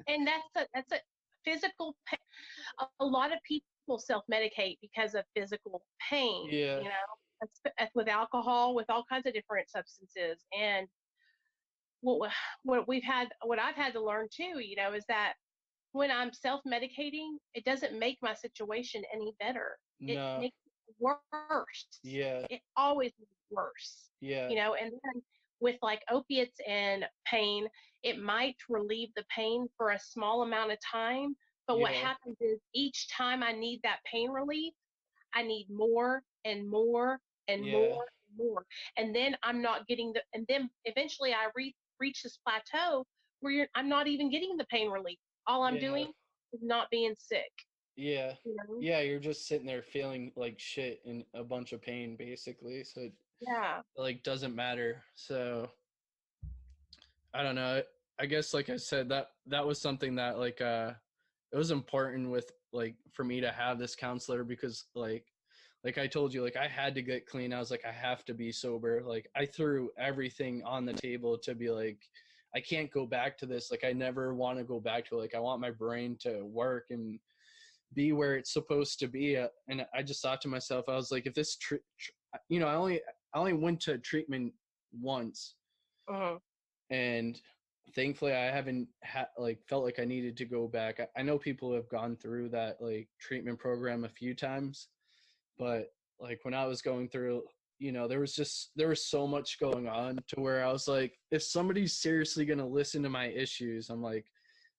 And that's a physical pain. A lot of people self-medicate because of physical pain, Yeah, with alcohol, with all kinds of different substances. And what what I've had to learn too, is that when I'm self-medicating, it doesn't make my situation any better. It no, makes it worse. yeah, It always makes it worse. yeah, And then with like opiates and pain, it might relieve the pain for a small amount of time. But what yeah, happens is each time I need that pain relief, I need more and more and yeah, more and more. And then I'm not getting and then eventually I reach this plateau where I'm not even getting the pain relief. All I'm yeah, doing is not being sick, yeah, you know? yeah. You're just sitting there feeling like shit in a bunch of pain, basically. So it Yeah. like doesn't matter. So I don't know. I guess like I said, that was something that it was important with like for me to have this counselor, because like I told you, like I had to get clean. I was like, I have to be sober. Like I threw everything on the table to be like, I can't go back to this. Like I never want to go back to it. Like I want my brain to work and be where it's supposed to be. And I just thought to myself, I was like, if this, I only went to treatment once, Uh-huh. and thankfully I haven't like felt like I needed to go back. I know people have gone through that like treatment program a few times, but like when I was going through, there was so much going on to where I was like, if somebody's seriously going to listen to my issues, I'm like,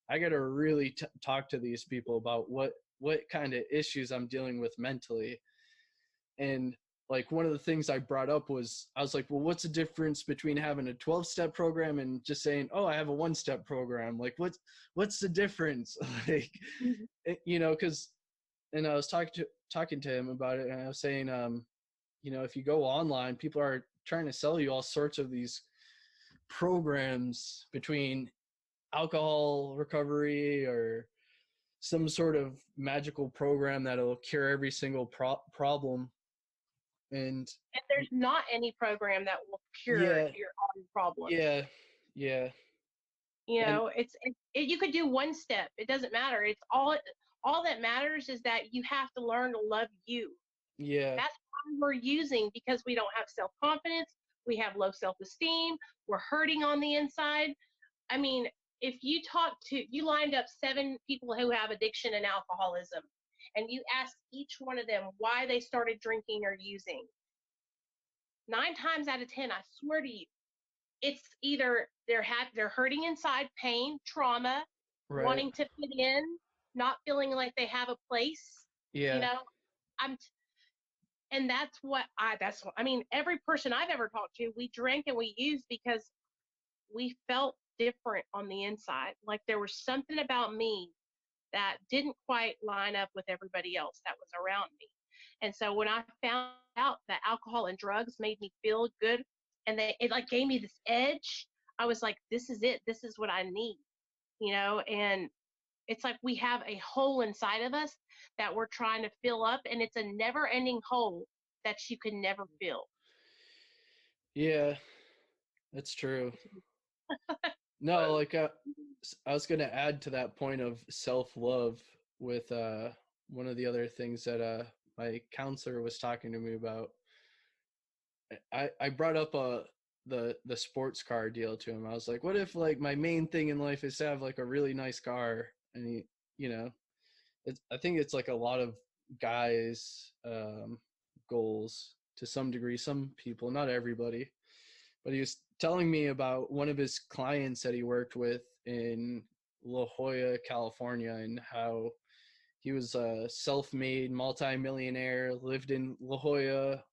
I got to really talk to these people about what kind of issues I'm dealing with mentally. And like one of the things I brought up was, I was like, well, what's the difference between having a 12-step program and just saying, oh, I have a one-step program? Like what's the difference? Like, Mhm. because, and I was talking to him about it, and I was saying, if you go online, people are trying to sell you all sorts of these programs between alcohol recovery or some sort of magical program that'll cure every single problem. And And there's not any program that will cure yeah, your own problems. yeah, yeah, You and know, you could do one step. It doesn't matter. All that matters is that you have to learn to love you. yeah, That's why we're using, because we don't have self-confidence, we have low self-esteem, we're hurting on the inside. I mean, if you lined up 7 people who have addiction and alcoholism, and you asked each one of them why they started drinking or using, 9 times out of 10, I swear to you, it's either they're hurting inside, pain, trauma, right, wanting to fit in, not feeling like they have a place. You yeah, know, I'm and I mean, every person I've ever talked to, we drank and we used because we felt different on the inside. Like there was something about me that didn't quite line up with everybody else that was around me. And so when I found out that alcohol and drugs made me feel good, and it like gave me this edge, I was like, this is it. This is what I need, and it's like we have a hole inside of us that we're trying to fill up, and it's a never ending hole that you can never fill. yeah, that's true. No, like I was gonna add to that point of self-love with one of the other things that my counselor was talking to me about. I brought up the sports car deal to him. I was like, what if like my main thing in life is to have like a really nice car? And he, you know, I think it's like a lot of guys goals to some degree, some people, not everybody. But he was telling me about one of his clients that he worked with in La Jolla, California, and how He was a self-made multimillionaire, lived in La Jolla,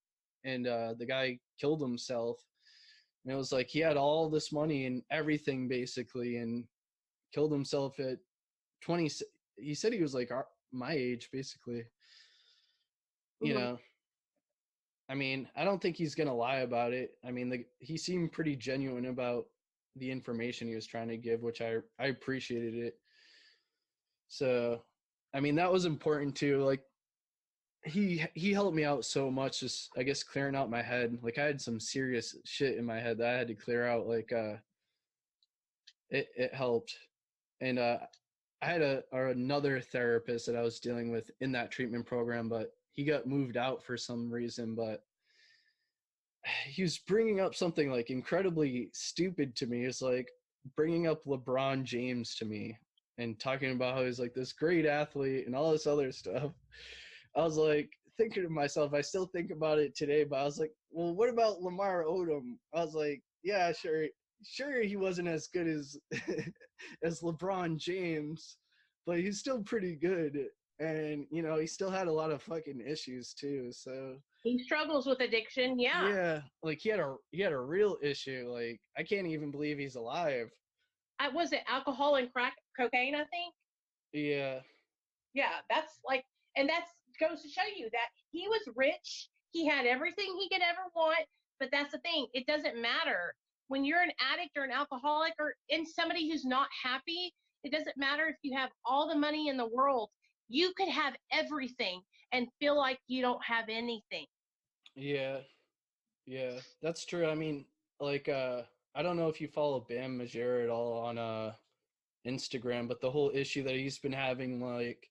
and the guy killed himself. And it was like he had all this money and everything basically, and killed himself at 20. He said he was like my age, basically. You know, I mean, I don't think he's gonna lie about it. I mean, he seemed pretty genuine about the information he was trying to give, which I appreciated it. So, I mean, that was important too. Like, he helped me out so much, just I guess clearing out my head. Like, I had some serious shit in my head that I had to clear out. Like, it helped. And I had another therapist that I was dealing with in that treatment program, but he got moved out for some reason. But he was bringing up something like incredibly stupid to me. It's like bringing up LeBron James to me and talking about how he's like this great athlete and all this other stuff. I was like thinking to myself, I still think about it today, but I was like, well, what about Lamar Odom? I was like, yeah, sure he wasn't as good as as LeBron James, but he's still pretty good. And you know, he still had a lot of fucking issues too. So he struggles with addiction. yeah, like he had a real issue. Like I can't even believe he's alive. I was it alcohol and cocaine, I think. Yeah. Yeah, that's like, and that's goes to show you that he was rich. He had everything he could ever want. But that's the thing. It doesn't matter when you're an addict or an alcoholic or in somebody who's not happy. It doesn't matter if you have all the money in the world. You could have everything and feel like you don't have anything. Yeah. Yeah, that's true. I mean, like I don't know if you follow Bam Margera at all on Instagram, but the whole issue that he's been having, like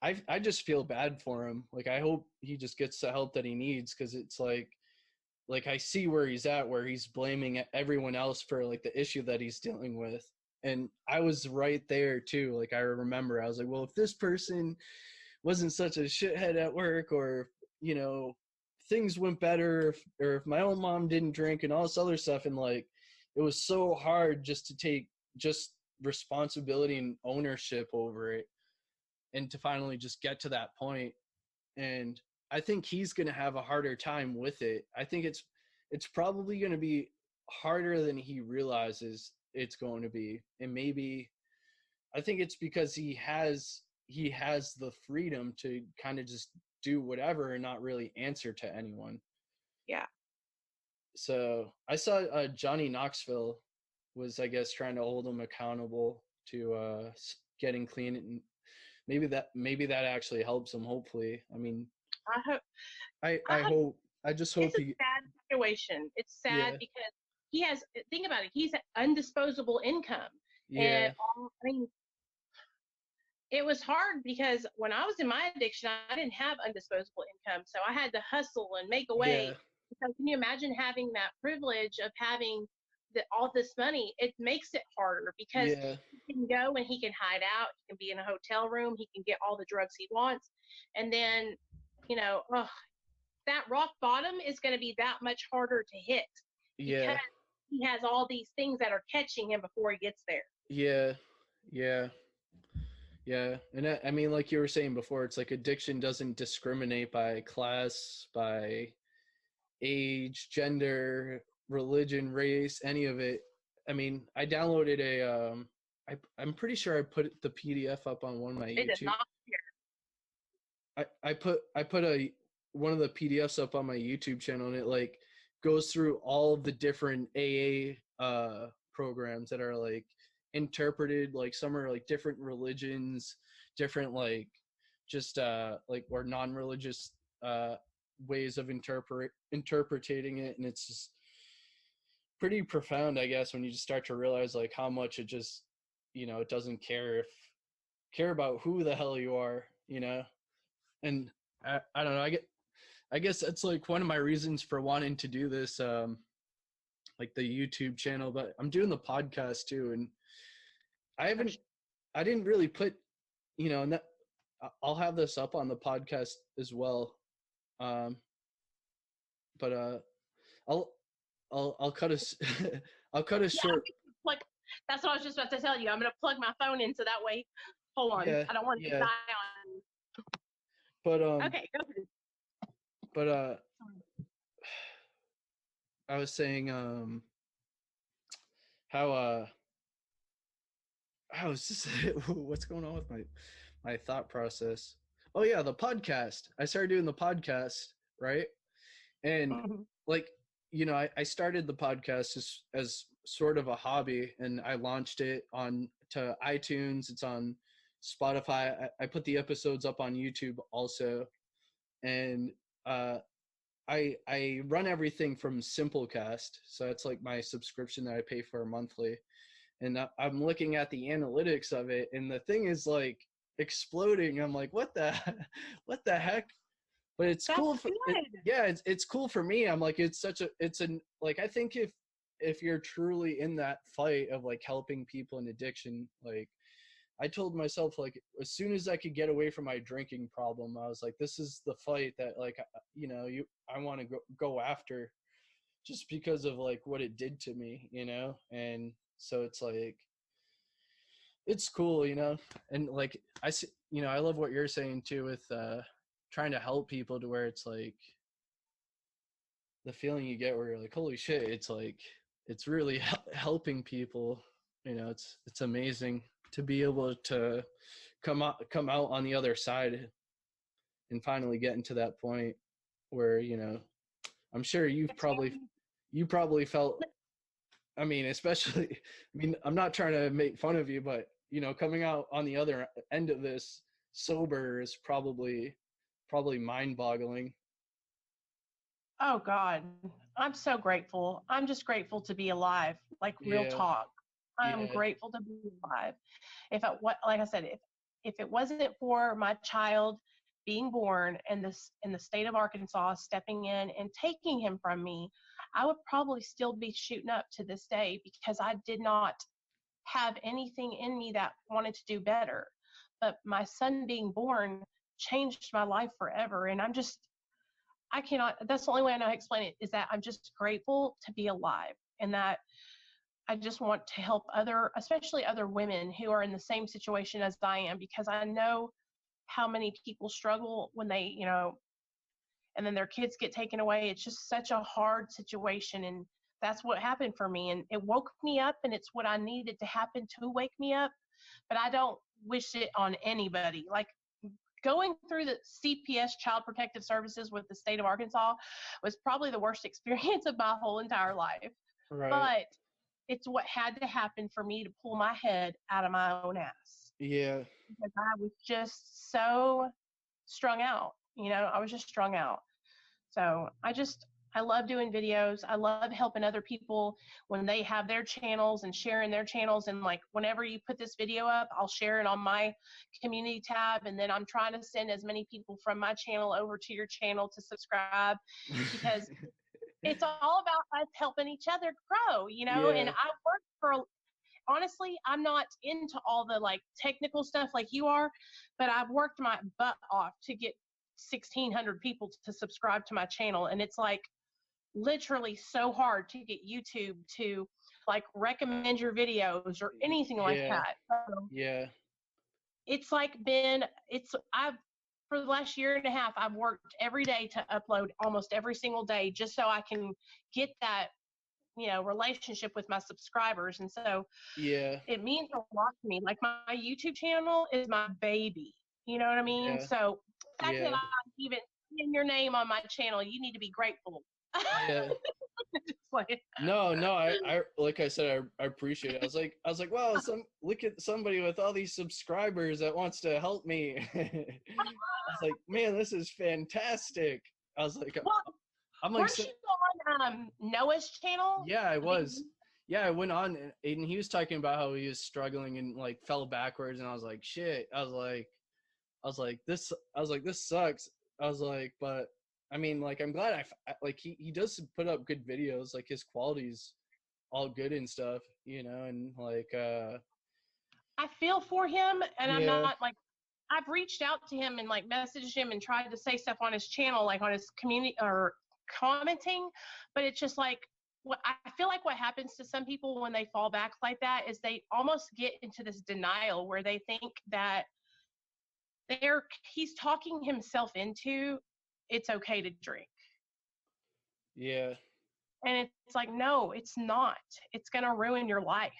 I just feel bad for him. Like I hope he just gets the help that he needs, because it's like I see where he's at, where he's blaming everyone else for like the issue that he's dealing with. And I was right there too. Like I remember I was like, well, if this person wasn't such a shithead at work, or you know, things went better, or if my own mom didn't drink and all this other stuff. And like it was so hard just to take just responsibility and ownership over it, and to finally just get to that point. And I think he's going to have a harder time with it. I think it's probably going to be harder than he realizes it's going to be. And maybe I think it's because he has the freedom to kind of just do whatever and not really answer to anyone. Yeah. So I saw Johnny Knoxville was, I guess, trying to hold him accountable to getting clean, and maybe that actually helps him. Hopefully, I mean, I hope. I hope. I just hope it's a sad situation. It's sad because he has. Think about it. He's undisposable income, Yeah. and I mean, it was hard because when I was in my addiction, I didn't have undisposable income, so I had to hustle and make a way. Yeah. Because can you imagine having that privilege of having all this money? It makes it harder because he can go and he can hide out. He can be in a hotel room. He can get all the drugs he wants, and then, you know, that rock bottom is going to be that much harder to hit because he has all these things that are catching him before he gets there. Yeah. And I mean, like you were saying before, it's like addiction doesn't discriminate by class, by age, gender, religion, race, any of it. I mean, I downloaded I'm pretty sure I put the PDF up on one of my YouTube. It is not here. I put one of the PDFs up on my YouTube channel, and it like goes through all of the different AA programs that are like interpreted, like some are like different religions, different like just like or non-religious ways of interpreting it. And it's just pretty profound, I guess, when you just start to realize like how much it just, you know, it doesn't care about who the hell you are, you know. And I don't know, I guess that's like one of my reasons for wanting to do this like the YouTube channel, but I'm doing the podcast too. And I didn't really put, you know, and that I'll have this up on the podcast as well. But I'll cut a I'll cut a short. Like that's what I was just about to tell you. I'm gonna plug my phone in so that way. Hold on, I don't want to die on. But Okay, go ahead. but I was saying how I was just what's going on with my thought process? Oh yeah, the podcast. I started doing the podcast, right? And like, you know, I started the podcast as sort of a hobby, and I launched it on to iTunes. It's on Spotify. I put the episodes up on YouTube also, and uh, I run everything from Simplecast, so it's like my subscription that I pay for monthly. And I'm looking at the analytics of it, and the thing is like exploding. I'm like, what the what the heck? But it's That's cool for good. yeah, it's cool for me. I'm like, it's an like, I think if you're truly in that fight of like helping people in addiction, like I told myself, like, as soon as I could get away from my drinking problem, I was like, this is the fight that, like, you know, I want to go after, just because of like what it did to me, you know. And so it's like, it's cool, you know. And like, I see, you know, I love what you're saying too with trying to help people, to where it's like the feeling you get where you're like, holy shit, it's like, it's really helping people, you know. It's amazing to be able to come out on the other side and finally getting to that point where, you know, I'm sure you probably felt, I mean, especially, I mean, I'm not trying to make fun of you, but you know, coming out on the other end of this sober is probably mind-boggling. Oh God, I'm so grateful. I'm just grateful to be alive. Like real Yeah, talk. I'm yeah, grateful to be alive. If I, what, like I said, if it wasn't for my child being born and this in the state of Arkansas stepping in and taking him from me, I would probably still be shooting up to this day, because I did not have anything in me that wanted to do better. But my son being born changed my life forever. And I cannot, that's the only way I know how to explain it, is that I'm just grateful to be alive, and that I just want to help especially other women who are in the same situation as I am, because I know how many people struggle when they, and then their kids get taken away. It's just such a hard situation. And that's what happened for me. And it woke me up, and it's what I needed to happen to wake me up. But I don't wish it on anybody. Like, going through the CPS, Child Protective Services, with the state of Arkansas was probably the worst experience of my whole entire life. right, But it's what had to happen for me to pull my head out of my own ass, yeah, because I was just so strung out. I was just strung out. So I love doing videos. I love helping other people when they have their channels and sharing their channels. And like, whenever you put this video up, I'll share it on my community tab. And then I'm trying to send as many people from my channel over to your channel to subscribe, because it's all about us helping each other grow, and yeah, I work for, honestly, I'm not into all the like technical stuff like you are, but I've worked my butt off to get 1,600 people to subscribe to my channel. And it's like literally so hard to get YouTube to like recommend your videos or anything like yeah, that. So yeah, it's I've, for the last year and a half, I've worked every day to upload almost every single day, just so I can get that, relationship with my subscribers. And so yeah, it means a lot to me. Like, my YouTube channel is my baby. You know what I mean? yeah, So the fact that yeah, I'm even seeing your name on my channel, you need to be grateful. yeah. Just like, No, I like I said, I appreciate it. I was like, wow, look at somebody with all these subscribers that wants to help me. I was like, man, this is fantastic. I was like, well, I'm like, weren't you on Noah's channel? yeah, I was. Yeah, I went on, and he was talking about how he was struggling and like fell backwards, and I was like, shit. I was like, this sucks. I was like, but I mean, like, I'm glad like he does put up good videos. Like, his quality's all good and stuff, you know, and like, I feel for him, and I'm yeah, not like, I've reached out to him and like messaged him and tried to say stuff on his channel, like on his community or commenting, but it's just like, what I feel like what happens to some people when they fall back like that is they almost get into this denial where they think that he's talking himself into it's okay to drink. Yeah. And it's like, no, it's not. It's going to ruin your life,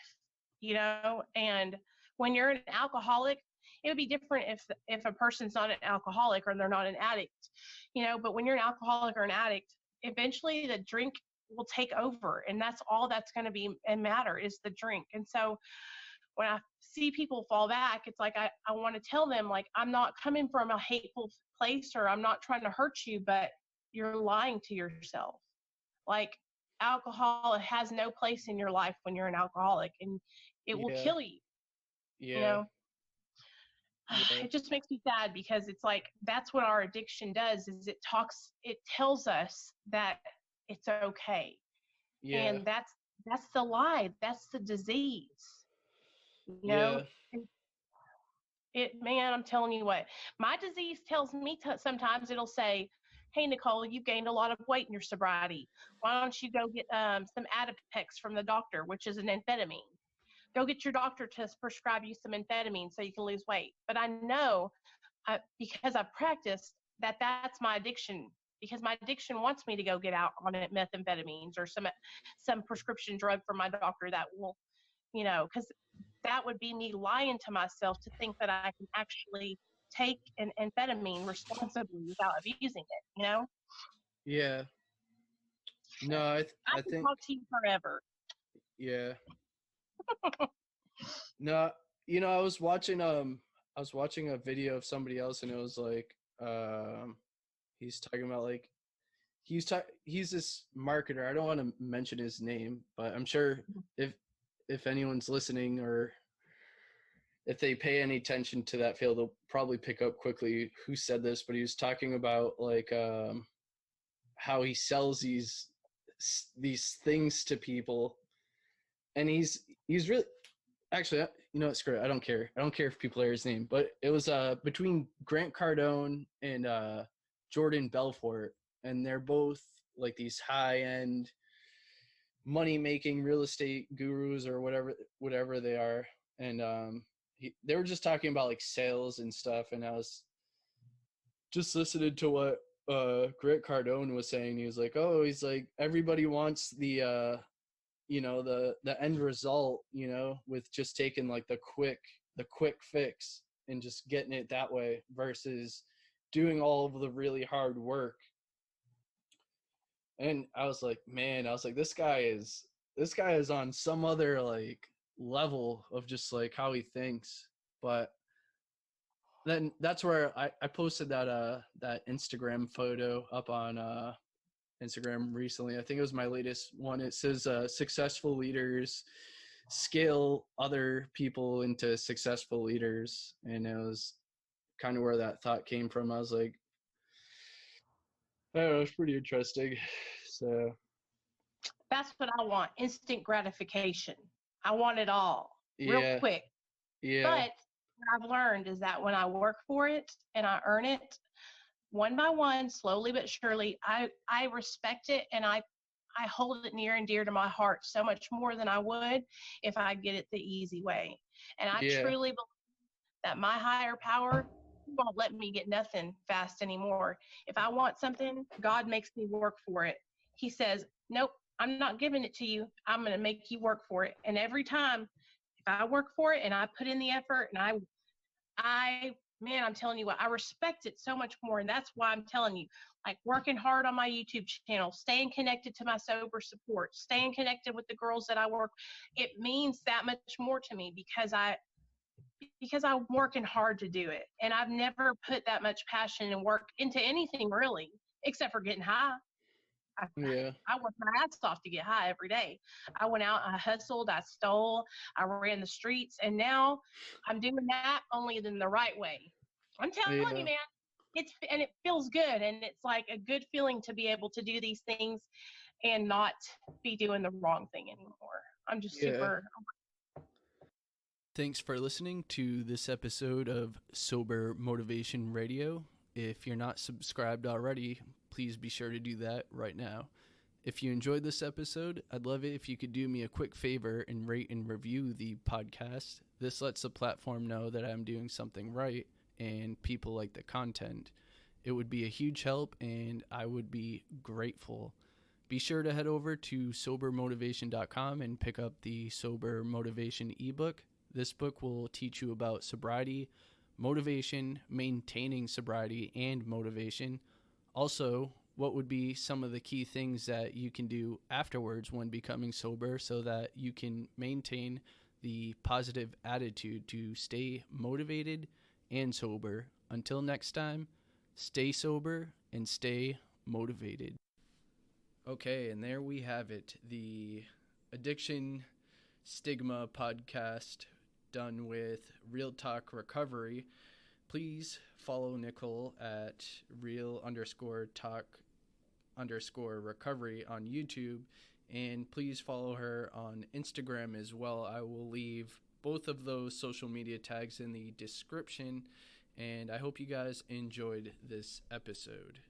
And when you're an alcoholic, it would be different if a person's not an alcoholic or they're not an addict, But when you're an alcoholic or an addict, eventually the drink will take over, and that's all that's going to be and matter is the drink. And so when I see people fall back, it's like I want to tell them, like, I'm not coming from a hateful place, or I'm not trying to hurt you, but you're lying to yourself. Like, alcohol has no place in your life when you're an alcoholic, and it will kill you. Yeah. It just makes me sad, because it's like that's what our addiction does, is it tells us that it's okay. And that's the lie, that's the disease. Man, I'm telling you what, my disease tells me sometimes it'll say, hey, Nicole, you gained a lot of weight in your sobriety. Why don't you go get some Adipex from the doctor, which is an amphetamine. Go get your doctor to prescribe you some amphetamine so you can lose weight. But I know, because I've practiced, that's my addiction, because my addiction wants me to go get out on methamphetamines or some prescription drug from my doctor that will, because that would be me lying to myself to think that I can actually take an amphetamine responsibly without abusing it, Yeah. No, I can think. talk to you forever. Yeah. No, I was watching a video of somebody else, and it was like, he's talking about, like, he's this marketer. I don't want to mention his name, but I'm sure if anyone's listening, or if they pay any attention to that field, they'll probably pick up quickly who said this. But he was talking about, like, how he sells these things to people, and he's really, actually, screw it. I don't care. I don't care if people hear his name, but it was between Grant Cardone and Jordan Belfort, and they're both like these high-end money-making real estate gurus, or whatever they are. And they were just talking about, like, sales and stuff, and I was just listening to what Grant Cardone was saying. He was like, he's like, everybody wants the the end result, with just taking, like, the quick fix and just getting it that way, versus doing all of the really hard work. And I was like, man, this guy is on some other, like, level of just, like, how he thinks. But then that's where I posted that Instagram photo up on Instagram recently. I think it was my latest one. It says successful leaders scale other people into successful leaders, and it was kind of where that thought came from. I was like, I don't know, it's pretty interesting. So that's what I want, instant gratification. I want it all real quick. But what I've learned is that when I work for it and I earn it one by one, slowly but surely, I respect it, and I hold it near and dear to my heart so much more than I would if I get it the easy way. And I truly believe that my higher power won't let me get nothing fast anymore. If I want something, God makes me work for it. He says, nope, I'm not giving it to you. I'm going to make you work for it. And every time, if I work for it and I put in the effort, and man, I'm telling you what, I respect it so much more. And that's why I'm telling you, like, working hard on my YouTube channel, staying connected to my sober support, staying connected with the girls that I work, it means that much more to me, because I'm working hard to do it. And I've never put that much passion and work into anything, really, except for getting high. I worked my ass off to get high every day. I went out, I hustled, I stole, I ran the streets, and now I'm doing that, only in the right way. I'm telling you, man, it feels good, and it's like a good feeling to be able to do these things and not be doing the wrong thing anymore. I'm just super. Thanks for listening to this episode of Sober Motivation Radio. If you're not subscribed already, please be sure to do that right now. If you enjoyed this episode, I'd love it if you could do me a quick favor and rate and review the podcast. This lets the platform know that I'm doing something right, and people like the content, it would be a huge help and I would be grateful. Be sure to head over to sobermotivation.com and pick up the Sober Motivation ebook. This book will teach you about sobriety, motivation, maintaining sobriety and motivation. Also, what would be some of the key things that you can do afterwards when becoming sober so that you can maintain the positive attitude to stay motivated and sober. Until next time, stay sober and stay motivated. Okay, and there we have it. The Addiction Stigma podcast done with Real Talk Recovery. Please follow Nicole at real_talk_recovery on YouTube. And please follow her on Instagram as well. I will leave both of those social media tags in the description. And I hope you guys enjoyed this episode.